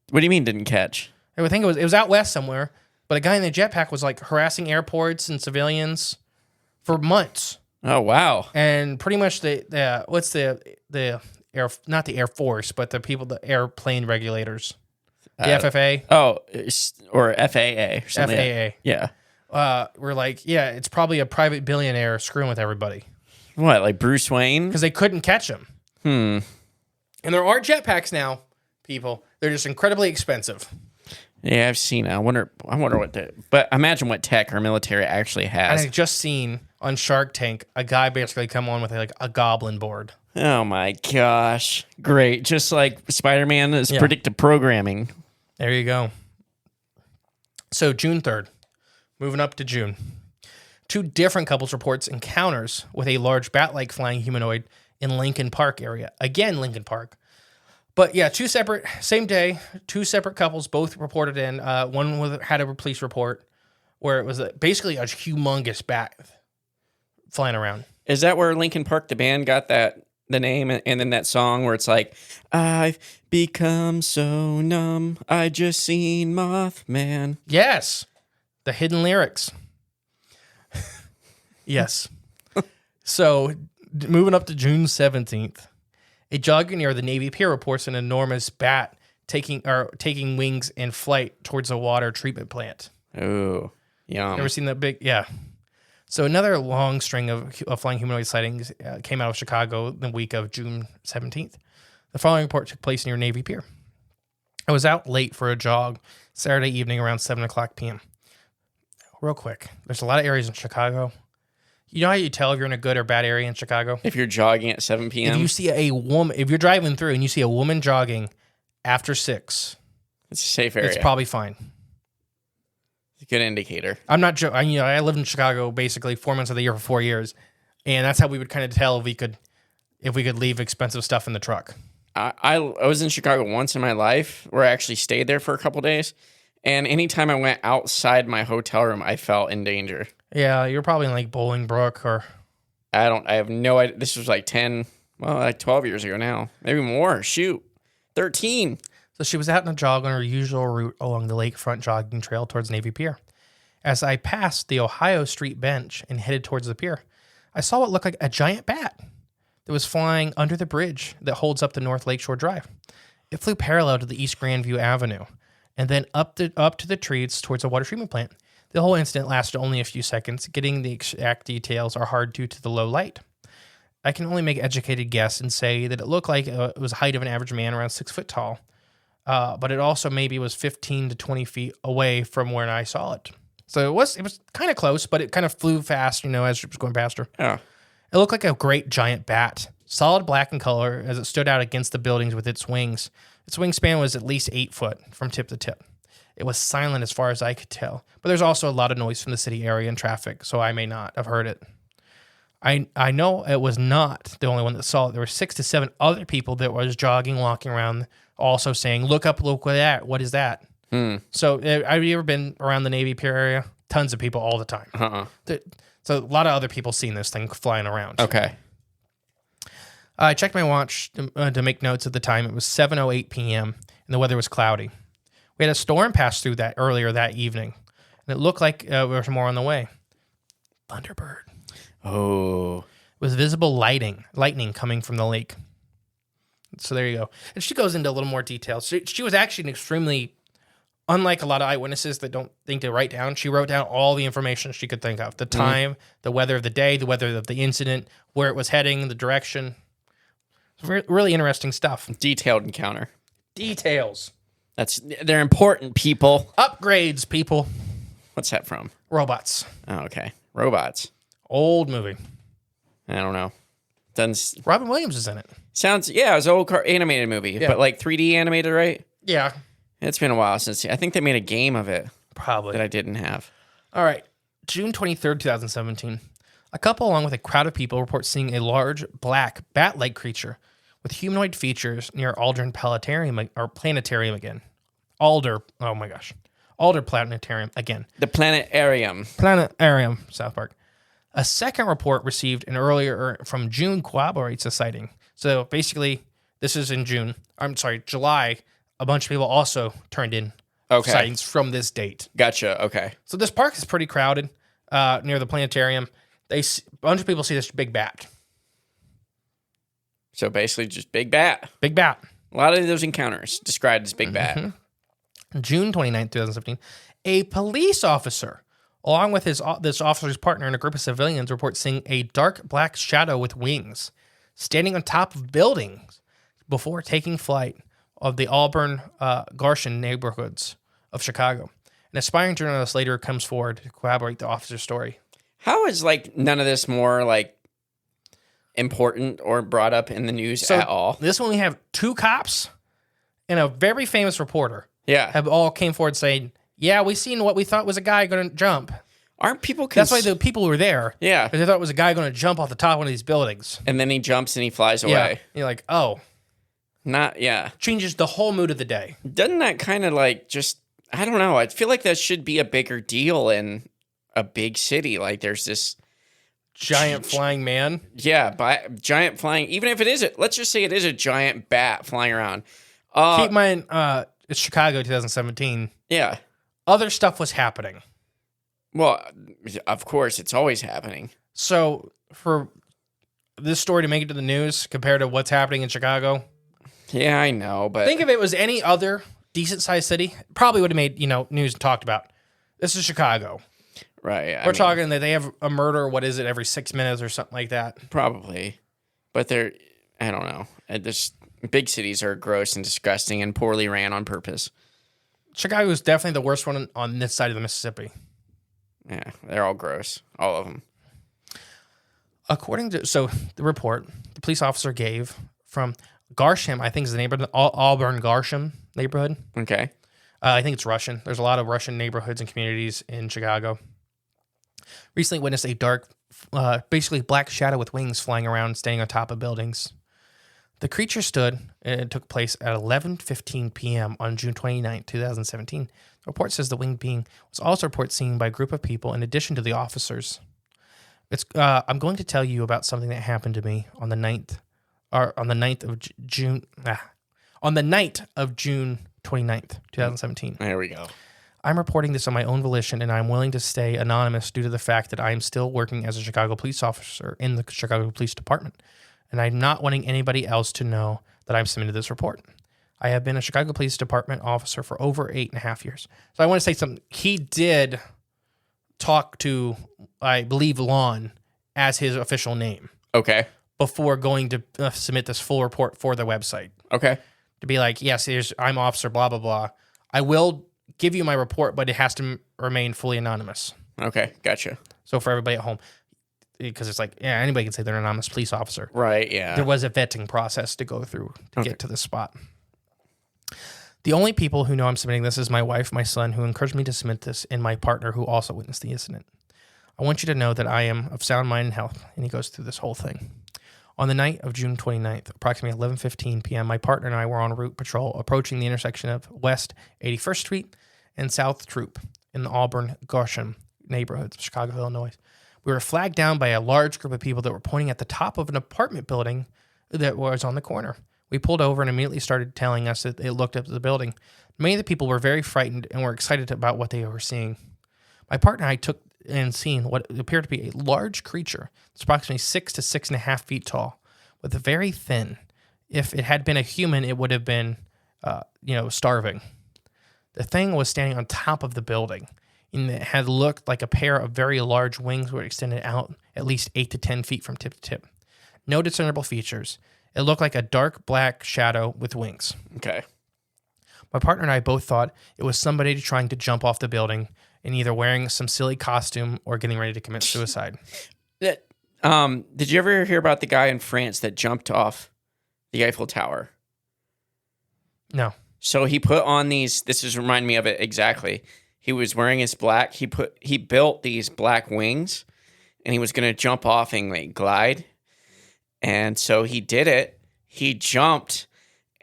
What do you mean didn't catch? I would think it was out west somewhere, but a guy in the jetpack was like harassing airports and civilians for months. Oh, wow. And pretty much the air, not the Air Force, but the airplane regulators, the FFA. Oh, or FAA. Or something. FAA. Yeah. We're like, yeah, it's probably a private billionaire screwing with everybody. What, like Bruce Wayne? Because they couldn't catch him. And there are jetpacks now, people. They're just incredibly expensive. Yeah, I've seen it. I wonder but imagine what tech our military actually has. And I just seen on Shark Tank a guy basically come on with like a goblin board. Oh my gosh. Great. Just like Spider-Man is predictive programming. There you go. So June 3rd, moving up to June. 2 different couples reports encounters with a large bat-like flying humanoid in Lincoln Park area. Again, Lincoln Park. But yeah, same day, 2 separate couples both reported in. One had a police report where it was basically a humongous bat flying around. Is that where Lincoln Park, the band, got the name, and then that song where it's like, I've become so numb, I just seen Mothman. Yes. The hidden lyrics. Yes. So moving up to June 17th. A jogger near the Navy Pier reports an enormous bat taking wings in flight towards a water treatment plant. Oh, yum. Never seen that big? Yeah. So another long string of flying humanoid sightings came out of Chicago the week of June 17th. The following report took place near Navy Pier. I was out late for a jog Saturday evening around 7 o'clock p.m. Real quick, there's a lot of areas in Chicago. You know how you tell if you're in a good or bad area in Chicago? If you're jogging at 7 p.m.? If you see a woman, if you're driving through and you see a woman jogging after 6, it's a safe area. It's probably fine. It's a good indicator. I'm not joking. I lived in Chicago basically 4 months of the year for 4 years, and that's how we would kind of tell if we could leave expensive stuff in the truck. I was in Chicago once in my life where I actually stayed there for a couple days, and anytime I went outside my hotel room, I felt in danger. Yeah, you're probably in like Bolingbrook or... I have no idea. This was like 12 years ago now. Maybe more. Shoot. 13. So she was out on a jog on her usual route along the lakefront jogging trail towards Navy Pier. As I passed the Ohio Street bench and headed towards the pier, I saw what looked like a giant bat that was flying under the bridge that holds up the North Lakeshore Drive. It flew parallel to the East Grandview Avenue and then up to the trees towards the water treatment plant. The whole incident lasted only a few seconds. Getting the exact details are hard due to the low light. I can only make an educated guess and say that it looked like it was the height of an average man, around 6 foot tall. but it also maybe was 15 to 20 feet away from where I saw it. So it was kind of close, but it kind of flew fast, as it was going past her. Oh. It looked like a great giant bat, solid black in color as it stood out against the buildings with its wings. Its wingspan was at least 8 foot from tip to tip. It was silent as far as I could tell, but there's also a lot of noise from the city area and traffic, so I may not have heard it. I know it was not the only one that saw it. There were 6 to 7 other people that was jogging, walking around, also saying, look at that. What is that? So have you ever been around the Navy Pier area? Tons of people all the time. So a lot of other people seen this thing flying around. Okay. I checked my watch to make notes at the time. It was 7:08 p.m. and the weather was cloudy. We had a storm pass through that earlier that evening, and it looked like there was more on the way. Thunderbird. Oh. It was visible lightning coming from the lake. So there you go. And she goes into a little more detail. She was actually an extremely, unlike a lot of eyewitnesses that don't think to write down, she wrote down all the information she could think of. The time, the weather of the day, the weather of the incident, where it was heading, the direction. Really interesting stuff. Detailed encounter. Details. They're important, people. Upgrades, people. What's that from? Robots. Oh, okay. Robots. Old movie. I don't know. Robin Williams is in it. Sounds, it was an old animated movie, but like 3D animated, right? Yeah. It's been a while since, I think they made a game of it. Probably. That I didn't have. All right. June 23rd, 2017. A couple, along with a crowd of people, report seeing a large, black, bat-like creature with humanoid features near Aldrin Planetarium again. Alder Planetarium again. The Planetarium. Planetarium, South Park. A second report received from June corroborates the sighting. So basically, this is in July. A bunch of people also turned in sightings from this date. Gotcha. Okay. So this park is pretty crowded near the planetarium. A bunch of people see this big bat. So basically just big bat. Big bat. A lot of those encounters described as big bat. June 29th, 2017. A police officer, along with this officer's partner and a group of civilians, report seeing a dark black shadow with wings standing on top of buildings before taking flight of the Auburn Garshon neighborhoods of Chicago. An aspiring journalist later comes forward to corroborate the officer's story. How is none of this more important or brought up in the news at all? This one we have 2 cops and a very famous reporter. Yeah. Have all came forward saying, yeah, we seen what we thought was a guy going to jump. Aren't people... That's why the people were there. Yeah. Because they thought it was a guy going to jump off the top of one of these buildings. And then he jumps and he flies away. Yeah. You're like, oh. Changes the whole mood of the day. Doesn't that kind of I don't know. I feel like that should be a bigger deal in a big city. There's this giant flying man. Yeah, giant flying. Even if it is, let's just say it is a giant bat flying around. Keep in mind, it's Chicago 2017. Yeah. Other stuff was happening. Well, of course, it's always happening. So for this story to make it to the news compared to what's happening in Chicago. Yeah, I know, but think if it was any other decent-sized city, probably would have made news and talked about. This is Chicago, right? We're talking that they have a murder. What is it? Every 6 minutes or something like that. Probably, but I don't know. Big cities are gross and disgusting and poorly ran on purpose. Chicago is definitely the worst one on this side of the Mississippi. Yeah, they're all gross, all of them. According to the report, the police officer gave from Garsham, I think is the neighborhood, Auburn Garsham neighborhood. Okay. I think it's Russian. There's a lot of Russian neighborhoods and communities in Chicago. Recently witnessed a dark, basically black shadow with wings flying around, staying on top of buildings. The creature stood, and it took place at 11:15 p.m. on June 29, 2017. The report says the winged being was also reported seen by a group of people in addition to the officers. I'm going to tell you about something that happened to me on the 9th of June. On the night of June 29th, 2017. There we go. I'm reporting this on my own volition, and I'm willing to stay anonymous due to the fact that I am still working as a Chicago police officer in the Chicago Police Department, and I'm not wanting anybody else to know that I'm submitted this report. I have been a Chicago Police Department officer for over 8.5 years. So I want to say something. He did talk to, I believe, Lon as his official name. Okay. Before going to submit this full report for the website. Okay. to be like, yes, I'm officer, blah, blah, blah. I will give you my report, but it has to remain fully anonymous. Okay, gotcha. So for everybody at home, because it's like, yeah, anybody can say they're an anonymous police officer. Right, yeah. There was a vetting process to go through to get to this spot. The only people who know I'm submitting this is my wife, my son, who encouraged me to submit this, and my partner, who also witnessed the incident. I want you to know that I am of sound mind and health, and he goes through this whole thing. On the night of June 29th, approximately 11:15 p.m., my partner and I were on route patrol approaching the intersection of West 81st Street and South Troop in the Auburn-Goshen neighborhoods of Chicago, Illinois. We were flagged down by a large group of people that were pointing at the top of an apartment building that was on the corner. We pulled over and immediately started telling us that they looked up at the building. Many of the people were very frightened and were excited about what they were seeing. My partner and I took and seen what appeared to be a large creature. It's approximately 6 to 6.5 feet tall, with a very thin. If it had been a human, it would have been, starving. The thing was standing on top of the building, and it had looked like a pair of very large wings were extended out at least 8 to 10 feet from tip to tip. No discernible features. It looked like a dark black shadow with wings. Okay. My partner and I both thought it was somebody trying to jump off the building and either wearing some silly costume or getting ready to commit suicide. Did you ever hear about the guy in France that jumped off the Eiffel Tower? No. So he put on these, this is remind me of it exactly. He was wearing his black, he built these black wings, and he was going to jump off and like glide. And so he did it. He jumped,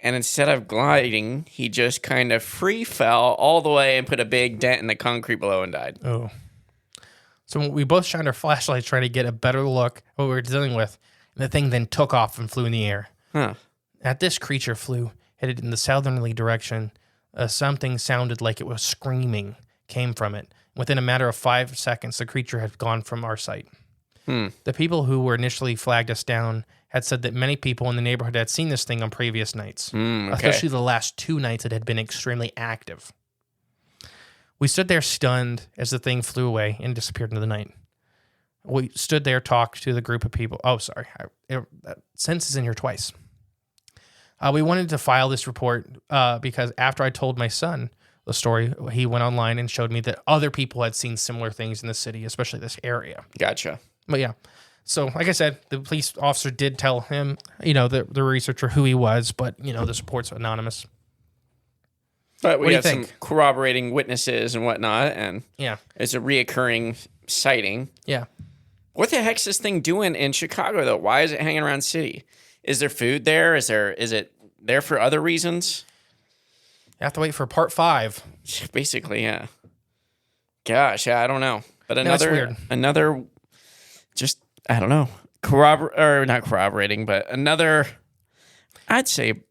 and instead of gliding, he just kind of free fell all the way and put a big dent in the concrete below and died. Oh. So we both shined our flashlights trying to get a better look at what we were dealing with, and the thing then took off and flew in the air. Huh. As this creature flew, headed in the southerly direction, something sounded like it was screaming came from it. Within a matter of 5 seconds, the creature had gone from our sight. The people who were initially flagged us down had said that many people in the neighborhood had seen this thing on previous nights, especially the last 2 nights it had been extremely active. We stood there stunned as the thing flew away and disappeared into the night. We stood there, talked to the group of people. Oh, sorry. Sense is in here twice. We wanted to file this report because after I told my son the story, he went online and showed me that other people had seen similar things in the city, especially this area. Gotcha. But yeah, so like I said, the police officer did tell him, the researcher, who he was, but, this report's anonymous. But we What do you have some think? corroborating witnesses and whatnot, and Yeah. it's a reoccurring sighting. Yeah. What the heck's this thing doing in Chicago, though? Why is it hanging around city? Is there food there? Is it there for other reasons? You have to wait for part 5. Basically, yeah. Gosh, yeah, I don't know. But that's weird. another, just, I don't know, not corroborating, but another, I'd say,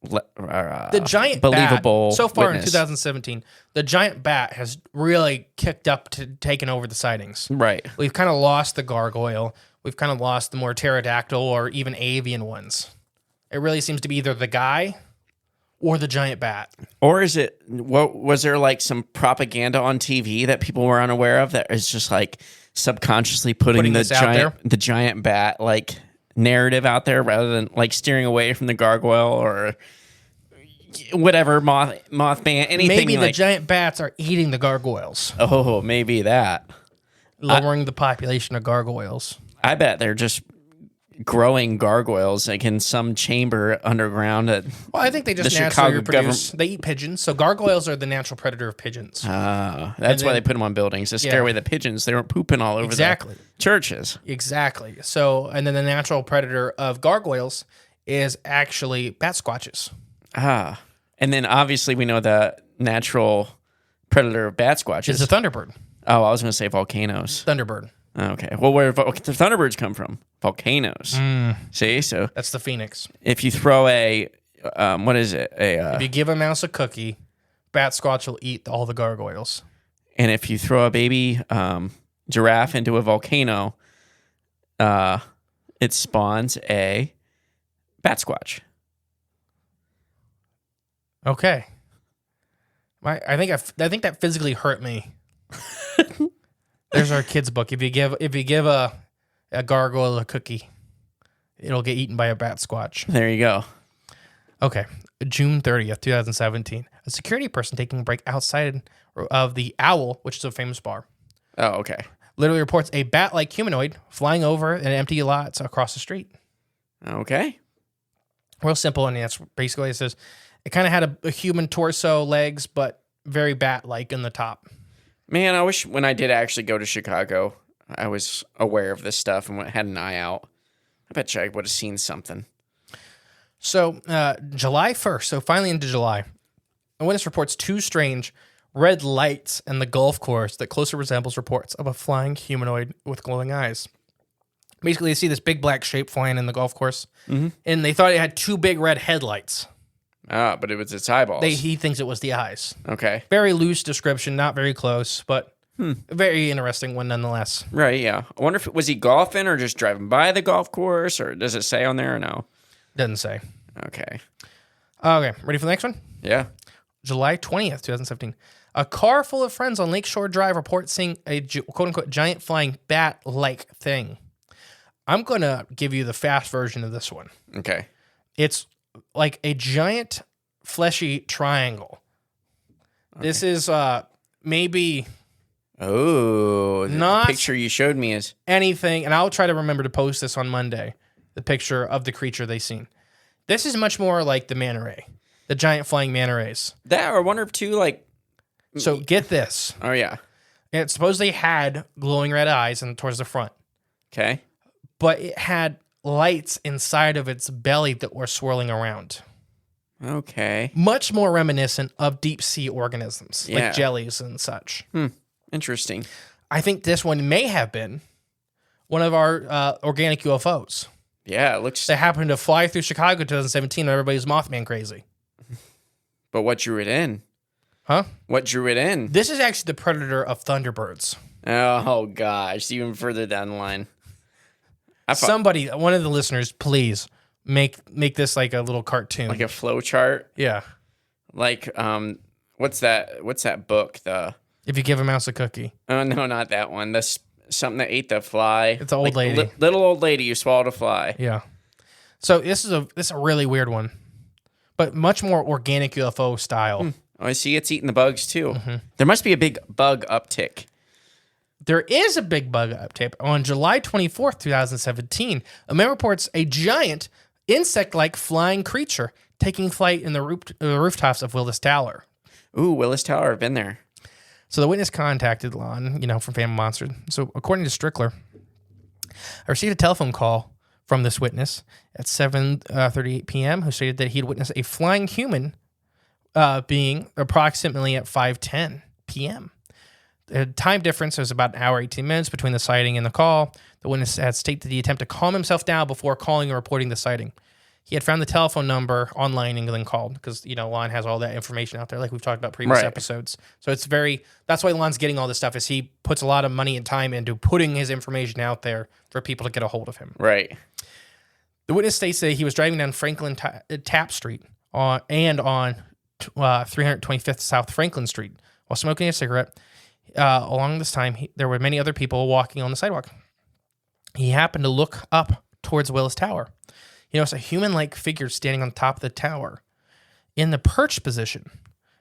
The giant believable bat, so far witness. in 2017, the giant bat has really kicked up to taking over the sightings. Right. We've kind of lost the gargoyle. We've kind of lost the more pterodactyl or even avian ones. It really seems to be either the guy or the giant bat. Or is it, was there like some propaganda on TV that people were unaware of that is just like subconsciously putting this out there? the giant bat like narrative out there rather than like steering away from the gargoyle or whatever, Mothman, anything. Maybe the like, giant bats are eating the gargoyles, oh, maybe that. lowering the population of gargoyles. I bet they're just growing gargoyles like in some chamber underground at Well, I think they just the naturally Chicago reproduce. They eat pigeons, so gargoyles are the natural predator of pigeons. that's why they put them on buildings to scare Yeah. away the pigeons. They weren't pooping all over Exactly. the churches. Exactly. So, and then the natural predator of gargoyles is actually bat squatches. And then obviously we know the natural predator of bat squatches. It's a thunderbird. Oh, I was going to say volcanoes. Thunderbird. Okay. Well, where the thunderbirds come from? Volcanoes. See? So That's the phoenix. if you throw a, what is it? If you give a mouse a cookie, bat squatch will eat all the gargoyles. And if you throw a baby giraffe into a volcano, it spawns a bat squatch. Okay. I think that physically hurt me. There's our kid's book. If you give a gargoyle a cookie, it'll get eaten by a bat squatch. There you go. Okay. June 30th, 2017, a security person taking a break outside of the Owl, which is a famous bar, Oh, okay. literally reports a bat-like humanoid flying over an empty lots across the street. Okay. Real simple, and that's basically it says it kind of had a human torso, legs, but very bat-like in the top. Man, I wish when I did actually go to Chicago, I was aware of this stuff and had an eye out. I bet you I would have seen something. So, July 1st, so finally into July, a witness reports 2 strange red lights in the golf course that closely resembles reports of a flying humanoid with glowing eyes. Basically, they see this big black shape flying in the golf course, and they thought it had 2 big red headlights. Ah, but it was its eyeballs. He thinks it was the eyes. Okay. Very loose description, not very close, but a very interesting one nonetheless. Right, yeah. I wonder if was he golfing or just driving by the golf course, or does it say on there or no? Doesn't say. Okay. Okay, ready for the next one? Yeah. July 20th, 2017. A car full of friends on Lakeshore Drive reports seeing a quote-unquote giant flying bat-like thing. I'm going to give you the fast version of this one. Okay. It's like a giant fleshy triangle. Okay. This is maybe... Oh, not the picture you showed me is... anything, and I'll try to remember to post this on Monday, the picture of the creature they seen. This is much more like the manta ray, the giant flying manta rays. That, or I wonder if too, like... So get this. Oh, yeah. It supposedly had glowing red eyes and towards the front. Okay. But it had lights inside of its belly that were swirling around. Okay. Much more reminiscent of deep sea organisms, Yeah. like jellies and such. Interesting. I think this one may have been one of our organic UFOs. Yeah, it looks... That happened to fly through Chicago in 2017 and everybody's Mothman crazy. But what drew it in? Huh? What drew it in? This is actually the predator of Thunderbirds. Oh, gosh. Even further down the line. Somebody, one of the listeners, please make this like a little cartoon. Like a flow chart? Yeah. Like, what's that book? If you give a mouse a cookie. Oh, no, not that one. That's something that ate the fly. It's an old lady. Little old lady who swallowed a fly. Yeah. So this is a really weird one, but much more organic UFO style. Oh, I see. It's eating the bugs too. There must be a big bug uptick. There is a big bug uptick. On July 24th, 2017, a man reports a giant insect-like flying creature taking flight in the rooftops of Willis Tower. Ooh, Willis Tower. I've been there. So the witness contacted Lon, from Family Monster. So according to Strickler, I received a telephone call from this witness at 7:38 p.m. who stated that he had witnessed a flying human being approximately at 5:10 p.m. The time difference was about an hour, 18 minutes between the sighting and the call. The witness had stated the attempt to calm himself down before calling and reporting the sighting. He had found the telephone number online and then called because, Lon has all that information out there like we've talked about previous episodes. So that's why Lon's getting all this stuff is he puts a lot of money and time into putting his information out there for people to get a hold of him. Right. The witness states that he was driving down Franklin Tapp Street and on 325th South Franklin Street while smoking a cigarette. Along this time, there were many other people walking on the sidewalk. He happened to look up towards Willis Tower. It's a human-like figure standing on top of the tower in the perch position.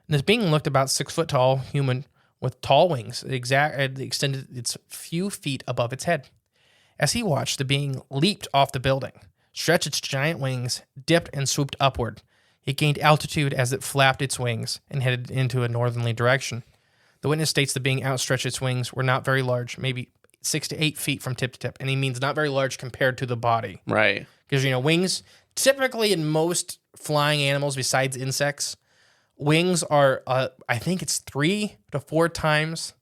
And it's being looked about 6 foot tall human with tall wings. It extended its few feet above its head. As he watched, the being leaped off the building, stretched its giant wings, dipped, and swooped upward. It gained altitude as it flapped its wings and headed into a northerly direction. The witness states the being outstretched its wings were not very large, maybe 6 to 8 feet from tip to tip. And he means not very large compared to the body. Right. Because, wings, typically in most flying animals besides insects, wings are, I think it's 3 to 4 times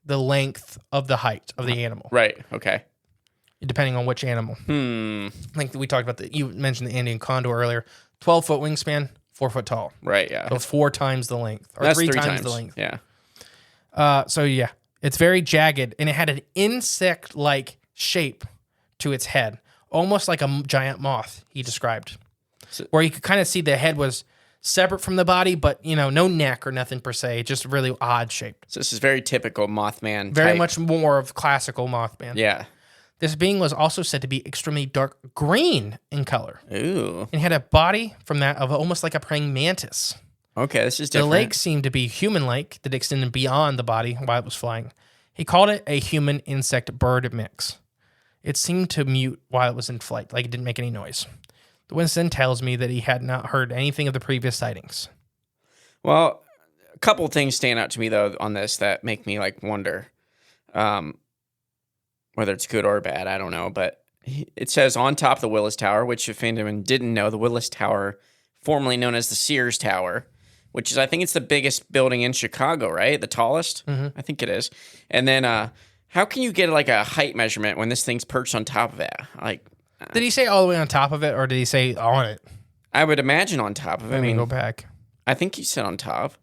the length of the height of the animal. Right. Okay. Depending on which animal. I think we talked about you mentioned the Andean condor earlier. 12-foot wingspan, 4 foot tall. Right, yeah. So 4 times the length. Or That's 3 times the length. Yeah. It's very jagged, and it had an insect-like shape to its head, almost like a giant moth, he described. Where you could kind of see the head was separate from the body, but, no neck or nothing per se, just really odd shaped. So this is very typical Mothman Very type. much more of classical Mothman. Yeah. This being was also said to be extremely dark green in color. Ooh. And had a body from that of almost like a praying mantis. Okay, this is The different. legs seemed to be human-like that extended beyond the body while it was flying. He called it a human-insect-bird mix. It seemed to mute while it was in flight, like it didn't make any noise. The witness then tells me that he had not heard anything of the previous sightings. Well, a couple of things stand out to me, though, on this that make me, wonder whether it's good or bad. I don't know. But it says on top of the Willis Tower, which if anyone didn't know, the Willis Tower, formerly known as the Sears Tower, which is, I think it's the biggest building in Chicago, right? The tallest? Mm-hmm. I think it is. And then how can you get, a height measurement when this thing's perched on top of it? Did he say all the way on top of it, or did he say on it? I would imagine on top of it. Let me go back. I think he said on top.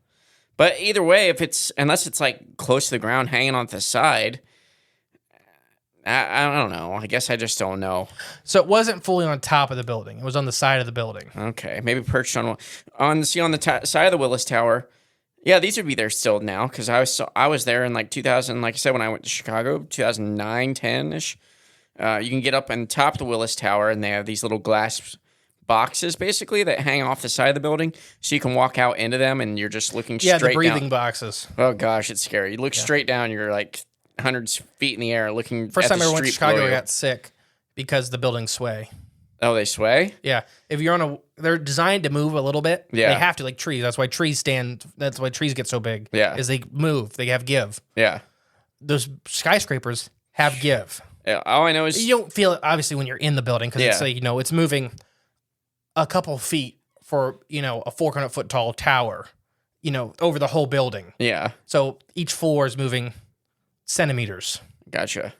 But either way, unless it's close to the ground, hanging on the side, I don't know. I guess I just don't know. So it wasn't fully on top of the building. It was on the side of the building. Okay, maybe perched on the side of the Willis Tower. Yeah, these would be there still now because I was there in 2000. Like I said, when I went to Chicago, 2009, 10ish. You can get up on top of the Willis Tower, and they have these little glass boxes basically that hang off the side of the building, so you can walk out into them, and you're just looking straight down. Yeah, the breathing boxes. Oh gosh, it's scary. You look straight down, you're hundreds of feet in the air looking. First at time the I ever went to street Chicago, below I you. got sick because the buildings sway. Oh, they sway? Yeah. If you're they're designed to move a little bit. Yeah. They have to, like trees. That's why trees get so big. Yeah. Is they move. They have give. Yeah. Those skyscrapers have give. Yeah. All I know is You don't feel it, obviously, when you're in the building because it's it's moving a couple feet for, a 400-foot tall tower, over the whole building. Yeah. So each floor is moving centimeters. Gotcha.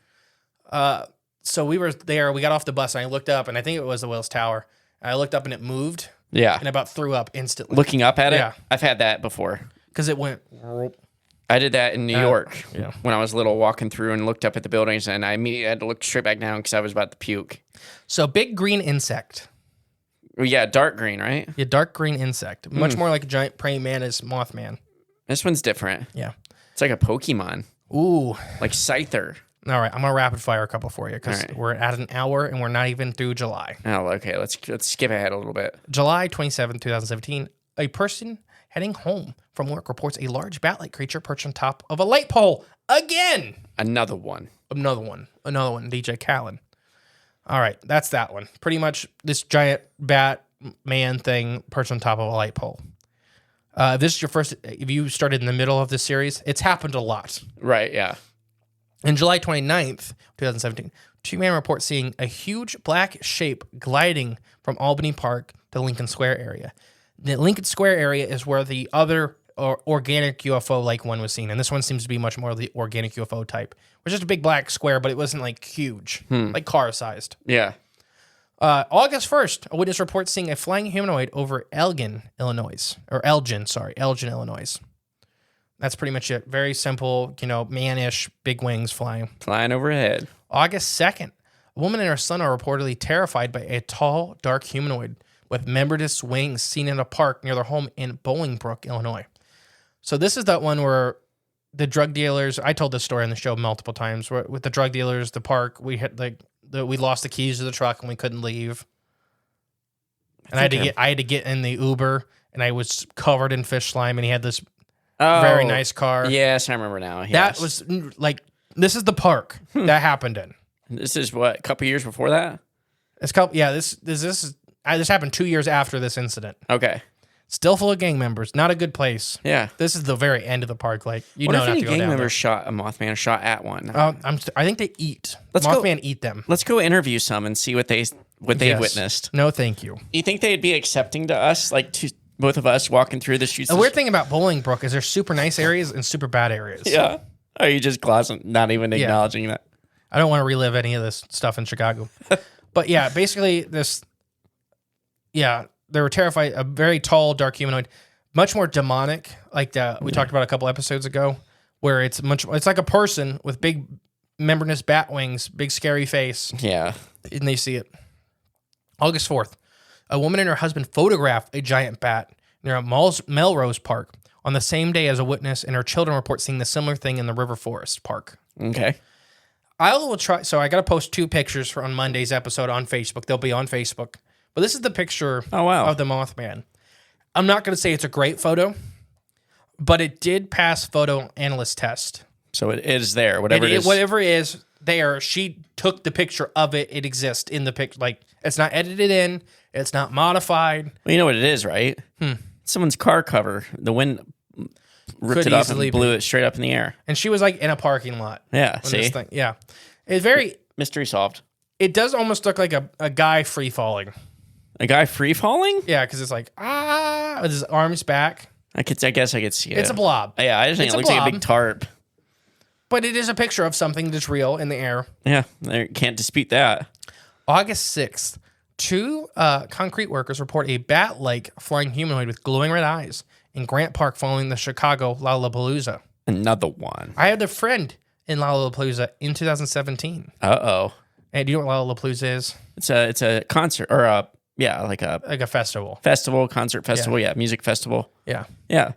So we were there. We got off the bus and I looked up, and I think it was the Willis Tower. And I looked up and it moved. Yeah. And about threw up instantly. Looking up at it? Yeah. I've had that before. Because it went. I did that in New York yeah. when I was little, walking through and looked up at the buildings, and I immediately had to look straight back down because I was about to puke. So big green insect. Well, yeah, dark green, right? Yeah, dark green insect. Much more like a giant praying mantis Mothman. This one's different. Yeah. It's like a Pokemon. Ooh. Like Scyther. All right, I'm going to rapid fire a couple for you because right. we're at an hour and we're not even through July. Oh, okay. Let's skip ahead a little bit. July 27, 2017, a person heading home from work reports a large bat-like creature perched on top of a light pole. Again! Another one. Another one, DJ Khaled. All right, that's that one. Pretty much this giant bat man thing perched on top of a light pole. This is your first, if you started in the middle of this series, it's happened a lot. Right, yeah. On July 29th, 2017, two men report seeing a huge black shape gliding from Albany Park to Lincoln Square area. The Lincoln Square area is where the other organic UFO-like one was seen, and this one seems to be much more the organic UFO type. It was just a big black square, but it wasn't huge, like car-sized. Yeah. August 1st, a witness reports seeing a flying humanoid over Elgin, Illinois. That's pretty much it. Very simple, man-ish, big wings flying. Flying overhead. August 2nd, a woman and her son are reportedly terrified by a tall, dark humanoid with membranous wings seen in a park near their home in Bolingbrook, Illinois. So this is that one where the drug dealers, I told this story on the show multiple times, where with the drug dealers, the park, we had we lost the keys to the truck and we couldn't leave. And I had to get in the Uber, and I was covered in fish slime, and he had this very nice car. Yes, I remember now. Yes. That was this is the park that happened in. This is what, a couple years before that? This happened 2 years after this incident. Okay. Still full of gang members. Not a good place. Yeah. This is the very end of the park. What if any gang members shot a Mothman or shot at one? I think they eat. Mothman eat them. Let's go interview some and see what they witnessed. No, thank you. You think they'd be accepting to us, to both of us walking through the streets? The weird thing about Bolingbrook is there's super nice areas and super bad areas. Yeah. Are you just glossing, not even acknowledging that? I don't want to relive any of this stuff in Chicago. But yeah, basically they were terrified. A very tall, dark humanoid, much more demonic, like we talked about a couple episodes ago, where it's like a person with big membranous bat wings, big scary face. Yeah. And they see it. August 4th, a woman and her husband photographed a giant bat near a Melrose Park on the same day as a witness and her children report seeing the similar thing in the River Forest Park. Okay. I will try. So I got to post 2 pictures on Monday's episode on Facebook. They'll be on Facebook. But this is the picture of the Mothman. I'm not going to say it's a great photo, but it did pass photo analyst test. So it is there, whatever it is. Whatever it is there, she took the picture of it. It exists in the picture. Like, it's not edited in. It's not modified. Well, you know what it is, right? Someone's car cover. The wind ripped it off and blew it straight up in the air. And she was like in a parking lot. Yeah, see? This thing. Yeah. It's very... Mystery solved. It does almost look like a guy free falling. A guy free falling? Yeah, because it's like, with his arms back. I guess I could see it. It's a blob. Yeah, I just think it looks like a big tarp. But it is a picture of something that's real in the air. Yeah, I can't dispute that. August 6th, 2 concrete workers report a bat-like flying humanoid with glowing red eyes in Grant Park following the Chicago Lollapalooza. Another one. I had a friend in Lollapalooza in 2017. Uh-oh. And do you know what Lollapalooza is? It's a concert, or like a festival. Concert festival, yeah, music festival. Yeah. Yeah.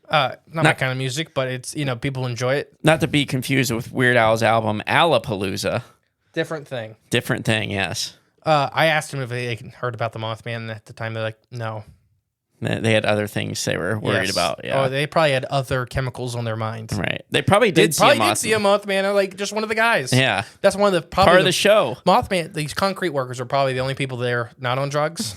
Not my kind of music, but it's, people enjoy it. Not to be confused with Weird Al's album, Alapalooza. Different thing. Different thing, yes. I asked them if they heard about the Mothman, and at the time they're like, no. They had other things they were worried about. Yeah. Oh, they probably had other chemicals on their minds. Right. They probably did see a Mothman, like just one of the guys. Yeah. That's one of the part of the show. Mothman, these concrete workers are probably the only people there not on drugs.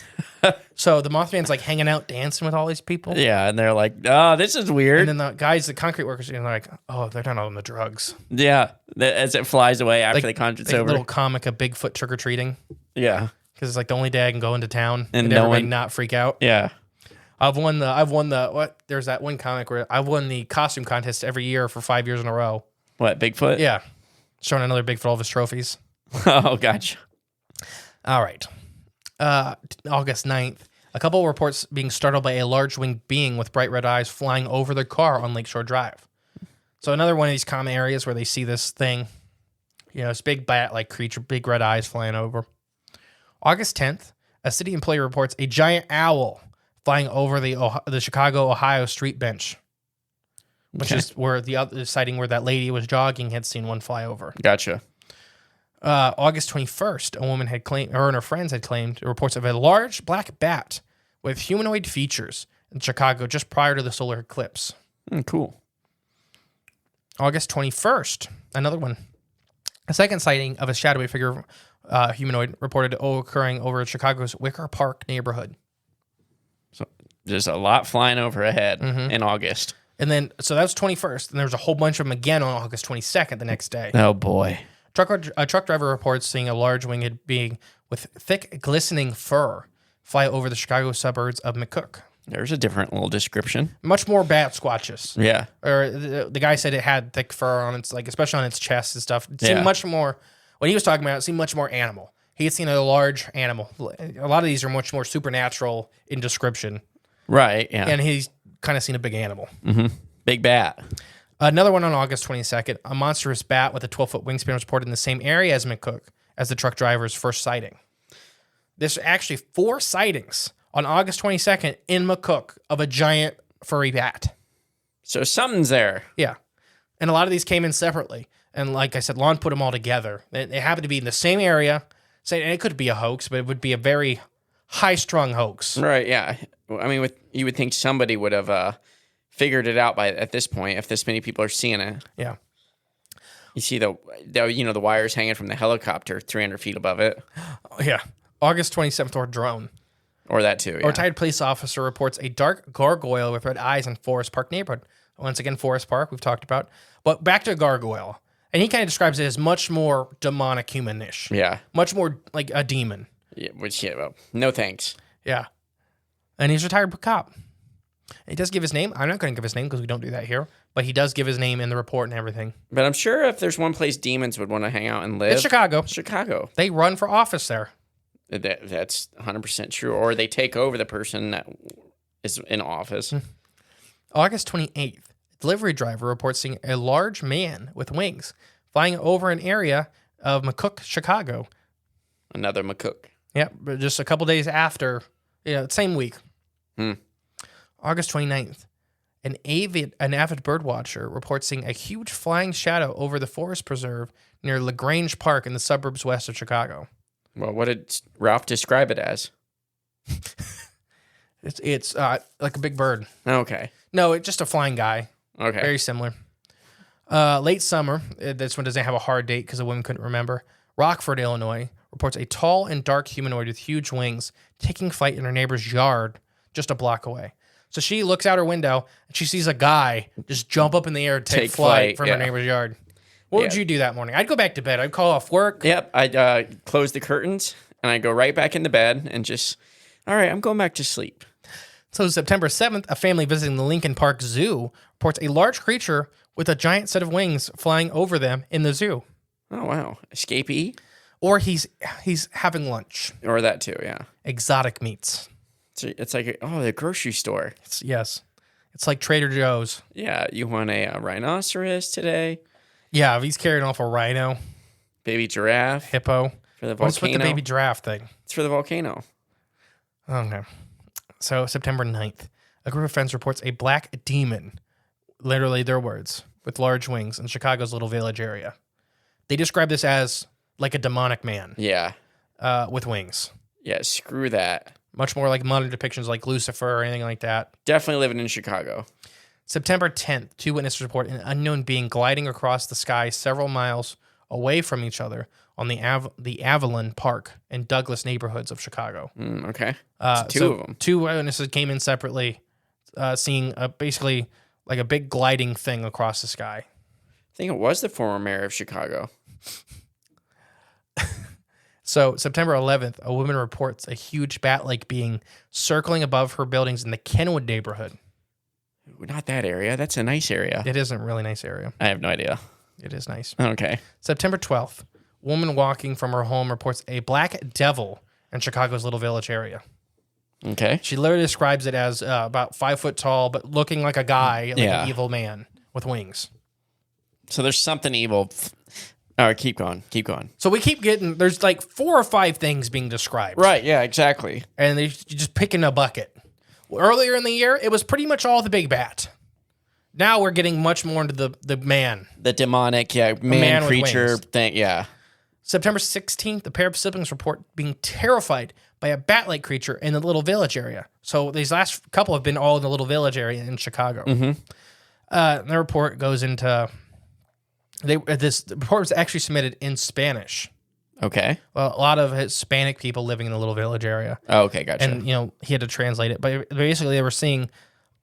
So the Mothman's like hanging out, dancing with all these people. Yeah, and they're like, oh, this is weird. And then the concrete workers, they're like, oh, they're not on the drugs. Yeah. As it flies away after the concert's over. Little comic of Bigfoot trick-or-treating. Yeah. Because it's like the only day I can go into town and everybody not freak out. Yeah. I've won there's that one comic where I've won the costume contest every year for 5 years in a row. What, Bigfoot? Yeah. Showing another Bigfoot all of his trophies. Oh, gotcha. All right. August 9th, a couple reports being startled by a large winged being with bright red eyes flying over their car on Lakeshore Drive. So another one of these common areas where they see this thing, this big bat-like creature, big red eyes flying over. August 10th, a city employee reports a giant owl flying over the Chicago, Ohio street bench, which is where the other sighting where that lady was jogging had seen one fly over. Gotcha. August 21st, a woman had claimed, her and her friends had claimed, reports of a large black bat with humanoid features in Chicago just prior to the solar eclipse. Cool. August 21st, another one. A second sighting of a shadowy figure, humanoid, reported occurring over Chicago's Wicker Park neighborhood. So there's a lot flying overhead in August. And then, so that was 21st, and there was a whole bunch of them again on August 22nd the next day. Oh, boy. A truck driver reports seeing a large winged being with thick, glistening fur fly over the Chicago suburbs of McCook. There's a different little description. Much more bat squatches. Yeah. Or the guy said it had thick fur on its, like, especially on its chest and stuff. It seemed much more, when he was talking about it, seemed much more animal. He had seen a large animal. A lot of these are much more supernatural in description. Right, yeah. And he's kind of seen a big animal. Mm-hmm. Big bat. Another one on August 22nd, a monstrous bat with a 12-foot wingspan was reported in the same area as McCook as the truck driver's first sighting. There's actually 4 sightings on August 22nd in McCook of a giant furry bat. So something's there. Yeah. And a lot of these came in separately. And like I said, Lon put them all together. They happen to be in the same area. And it could be a hoax, but it would be a very high-strung hoax. Right, yeah. I mean, you would think somebody would have figured it out at this point if this many people are seeing it. Yeah. You see the wires hanging from the helicopter 300 feet above it. Yeah. August 27th, or drone. Or that too, yeah. A retired police officer reports a dark gargoyle with red eyes in Forest Park neighborhood. Once again, Forest Park, we've talked about. But back to a gargoyle. And he kind of describes it as much more demonic humanish. Yeah. Much more like a demon. Yeah, well, no thanks. Yeah. And he's a retired cop. He does give his name. I'm not going to give his name because we don't do that here. But he does give his name in the report and everything. But I'm sure if there's one place demons would want to hang out and live. It's Chicago. Chicago. They run for office there. That's 100% true. Or they take over the person that is in office. August 28th, a delivery driver reports seeing a large man with wings flying over an area of McCook, Chicago. Another McCook. Yep, but just a couple days after, same week. August 29th, An avid bird watcher reports seeing a huge flying shadow over the forest preserve near LaGrange Park in the suburbs west of Chicago. Well, what did Ralph describe it as? It's like a big bird. Okay. No, it's just a flying guy. Okay. Very similar. Late summer, this one doesn't have a hard date because the woman couldn't remember. Rockford, Illinois, reports a tall and dark humanoid with huge wings taking flight in her neighbor's yard just a block away. So she looks out her window and she sees a guy just jump up in the air and take flight from her neighbor's yard. What would you do that morning? I'd go back to bed. I'd call off work. Yep. I'd close the curtains and I'd go right back into bed and just, all right, I'm going back to sleep. So September 7th, a family visiting the Lincoln Park Zoo reports a large creature with a giant set of wings flying over them in the zoo. Oh, wow. Escapee? Or he's having lunch. Or that too, yeah. Exotic meats. It's like, the grocery store. Yes. It's like Trader Joe's. Yeah, you want a rhinoceros today? Yeah, if he's carrying off a rhino. Baby giraffe? Hippo. For the volcano? What's with the baby giraffe thing? It's for the volcano. Okay. So September 9th, a group of friends reports a black demon, literally their words, with large wings in Chicago's Little Village area. They describe this as like a demonic man. Yeah. With wings. Yeah, screw that. Much more like modern depictions like Lucifer or anything like that. Definitely living in Chicago. September 10th, 2 witnesses report an unknown being gliding across the sky several miles away from each other on the Avalon Park and Douglas neighborhoods of Chicago. Okay. Two of them. 2 witnesses came in separately, seeing basically like a big gliding thing across the sky. I think it was the former mayor of Chicago. So September 11th, a woman reports a huge bat-like being circling above her buildings in the Kenwood neighborhood. Not that area. That's a nice area. It is a really nice area. I have no idea. It is nice. Okay. September 12th, woman walking from her home reports a black devil in Chicago's Little Village area. Okay. She literally describes it as about 5 foot tall, but looking like a guy, like an evil man with wings. So there's something evil. All right, keep going. Keep going. So we keep getting, there's like 4 or 5 things being described. Right, yeah, exactly. And you're just picking a bucket. Earlier in the year, it was pretty much all the big bat. Now we're getting much more into the man. The demonic, man creature thing, yeah. September 16th, a pair of siblings report being terrified by a bat-like creature in the Little Village area. So these last couple have been all in the Little Village area in Chicago. The report goes into... the report was actually submitted in Spanish. Okay. Well, a lot of Hispanic people living in the Little Village area. Oh, okay, gotcha. And, he had to translate it. But basically, they were seeing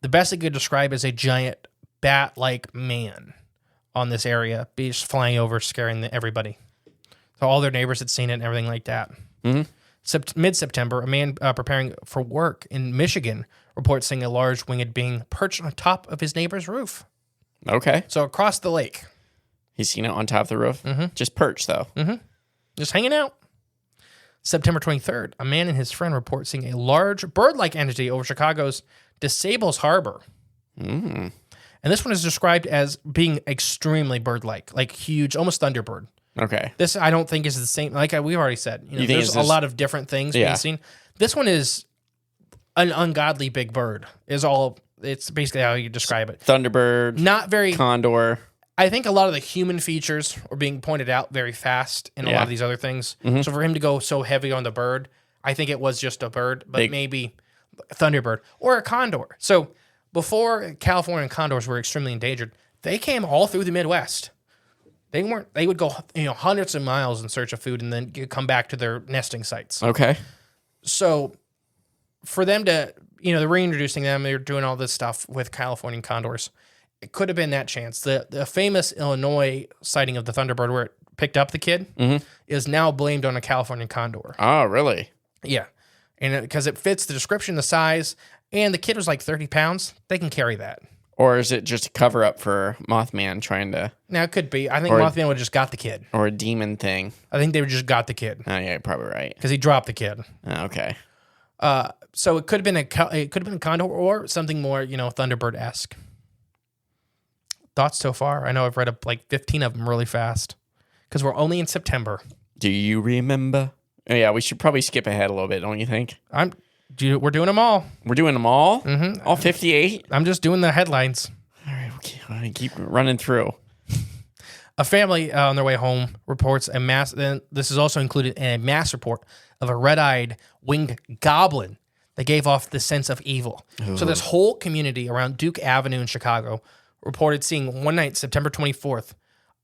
the best they could describe as a giant bat-like man on this area, be just flying over, scaring everybody. So all their neighbors had seen it and everything like that. Mid-September, a man preparing for work in Michigan reports seeing a large winged being perched on top of his neighbor's roof. Okay. So across the lake. He's seen it on top of the roof? Just perched, though. Just hanging out. September 23rd, a man and his friend report seeing a large bird-like entity over Chicago's DeSables Harbor. And this one is described as being extremely bird-like, like huge, almost Thunderbird. Okay. This, I don't think, is the same. Like we've already said, think there's a lot of different things being seen. This one is an ungodly big bird. It's basically how you describe it. Thunderbird. Not very... Condor. I think a lot of the human features are being pointed out very fast in a lot of these other things. So for him to go so heavy on the bird, I think it was just a bird, but maybe Thunderbird or a condor. So before California condors were extremely endangered, they came all through the Midwest. They would go hundreds of miles in search of food and then come back to their nesting sites. Okay. So for them to, they're reintroducing them, they're doing all this stuff with Californian condors. It could have been that chance. The famous Illinois sighting of the Thunderbird where it picked up the kid is now blamed on a California condor. Oh, really? Yeah. And because it fits the description, the size, and the kid was like 30 pounds, they can carry that. Or is it just a cover up for Mothman trying to... Now, it could be. I think Mothman would have just got the kid. Or a demon thing. I think they would just got the kid. Oh, yeah, you're probably right. Because he dropped the kid. Oh, okay. So it could have been a condor or something more, Thunderbird-esque. Thoughts so far? I know I've read up like 15 of them really fast because we're only in September. Do you remember? Oh, yeah, we should probably skip ahead a little bit, don't you think? We're doing them all. We're doing them all? Mm-hmm. All 58? I'm just doing the headlines. All right, okay. I keep running through. A family on their way home reports a mass. Then this is also included in a mass report of a red-eyed winged goblin that gave off the sense of evil. So this whole community around Duke Avenue in Chicago reported seeing one night, September 24th,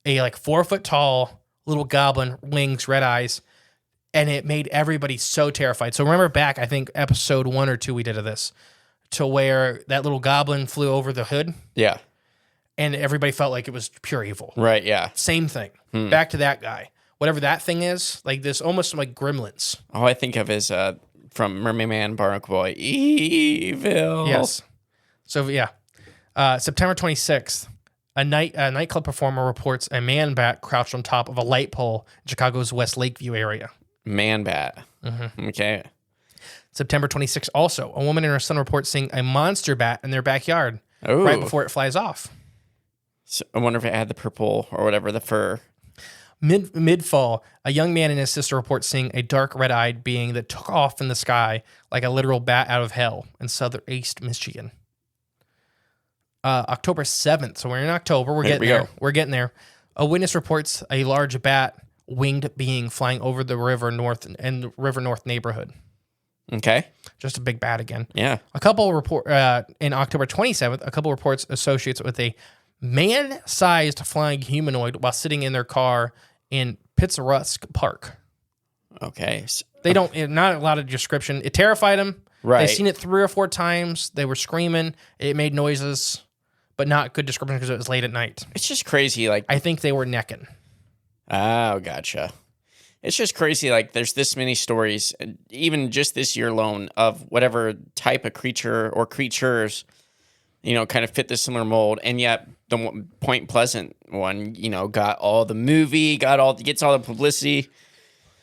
a 4-foot tall little goblin, wings, red eyes, and it made everybody so terrified. So remember back, I think episode 1 or 2 we did of this, to where that little goblin flew over the hood. Yeah. And everybody felt like it was pure evil. Right, yeah. Same thing. Back to that guy. Whatever that thing is, like this, almost like gremlins. All I think of is from Mermaid Man, Barnacle Boy, evil. Yes. So, yeah. September 26th, a nightclub performer reports a man bat crouched on top of a light pole in Chicago's West Lakeview area. Man bat. Mm-hmm. Okay. September 26th, also, a woman and her son report seeing a monster bat in their backyard right before it flies off. So I wonder if it had the purple or whatever, the fur. Mid-fall, a young man and his sister report seeing a dark red-eyed being that took off in the sky like a literal bat out of hell in southeast Michigan. October 7th, so we're in October. We're getting there. We're getting there. A witness reports a large bat winged being flying over the river north neighborhood. Okay. Just a big bat again. Yeah. A couple in October 27th, a couple reports associates with a man-sized flying humanoid while sitting in their car in Pittsburgh Park. Okay. They don't, not a lot of description. It terrified them. Right. They've seen it 3 or 4 times. They were screaming. It made noises, but not good description because it was late at night. It's just crazy. Like, I think they were necking. Oh, gotcha. It's just crazy. Like, there's this many stories, even just this year alone, of whatever type of creature or creatures, kind of fit the similar mold. And yet the Point Pleasant one, got all the movie, gets all the publicity.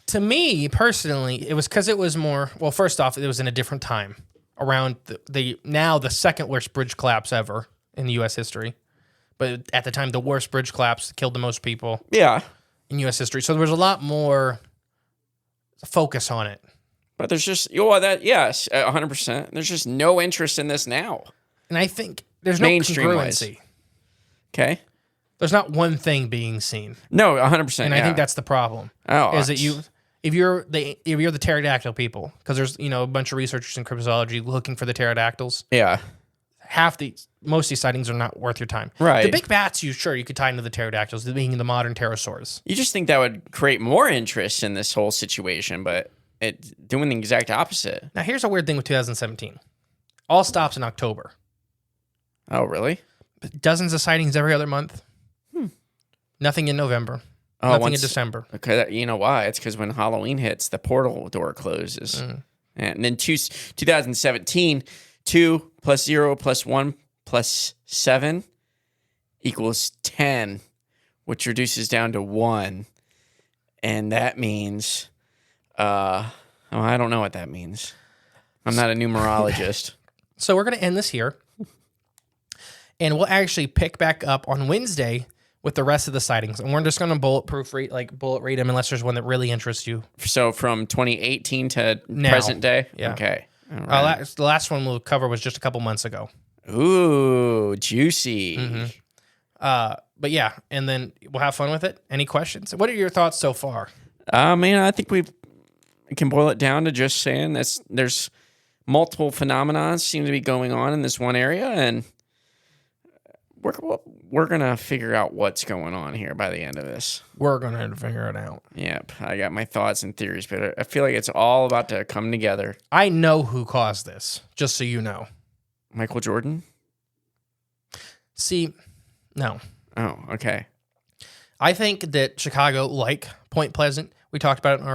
To me, personally, it was because it was more, well, first off, it was in a different time around the second worst bridge collapse ever in U.S. history. But at the time, the worst bridge collapse killed the most people. Yeah. In U.S. history. So there was a lot more focus on it. But there's just, yes, 100%. There's just no interest in this now. And I think there's no congruency. Okay. There's not one thing being seen. No, 100%. And I think that's the problem. Oh, is that if you're the pterodactyl people, because there's a bunch of researchers in cryptozoology looking for the pterodactyls. Yeah. Most of these sightings are not worth your time. Right. The big bats, you could tie into the pterodactyls, being the modern pterosaurs. You just think that would create more interest in this whole situation, but it's doing the exact opposite. Now, here's a weird thing with 2017. All stops in October. Oh, really? Dozens of sightings every other month. Nothing in November. Nothing in December. Okay, you know why? It's because when Halloween hits, the portal door closes. And then 2017, 2 plus 0 plus 1 plus 7 equals 10, which reduces down to 1. And that means, I don't know what that means. I'm not a numerologist. So we're going to end this here. And we'll actually pick back up on Wednesday with the rest of the sightings. And we're just going to bullet read them unless there's one that really interests you. So from 2018 to now. Present day? Yeah. Okay. All right. The last one we'll cover was just a couple months ago. Ooh, juicy. Mm-hmm. But yeah, and then we'll have fun with it. Any questions? What are your thoughts so far? I think we can boil it down to just saying that there's multiple phenomena seem to be going on in this one area, and we're gonna figure out what's going on here by the end of this. We're gonna figure it out. Yep, I got my thoughts and theories, but I feel like it's all about to come together. I know who caused this, just so you know. Michael Jordan? See, no. Oh, okay. I think that Chicago, like Point Pleasant, we talked about it in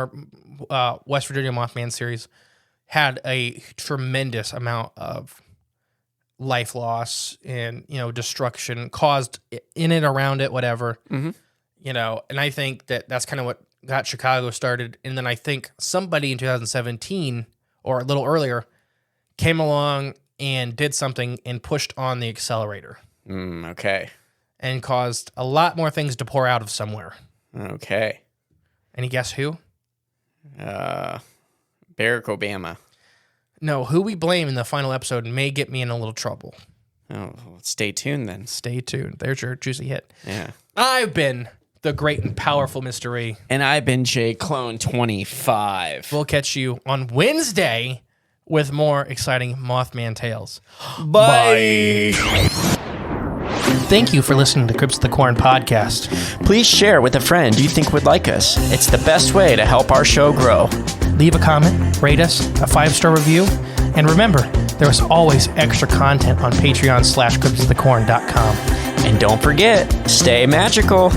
our West Virginia Mothman series, had a tremendous amount of life loss and, destruction caused in it, around it, whatever. Mm-hmm. And I think that that's kind of what got Chicago started. And then I think somebody in 2017 or a little earlier came along and did something and pushed on the accelerator. Okay. And caused a lot more things to pour out of somewhere. Okay. Any guess who? Barack Obama. No, who we blame in the final episode may get me in a little trouble. Oh, stay tuned then. Stay tuned. There's your juicy hit. Yeah. I've been the great and powerful Mr. E. And I've been Clone25. We'll catch you on Wednesday with more exciting Mothman tales. Bye. Thank you for listening to Crypts of the Corn podcast. Please share with a friend you think would like us. It's the best way to help our show grow. Leave a comment, rate us, a 5-star review, and remember, there is always extra content on Patreon/cryptsofthecorn.com. And don't forget, stay magical.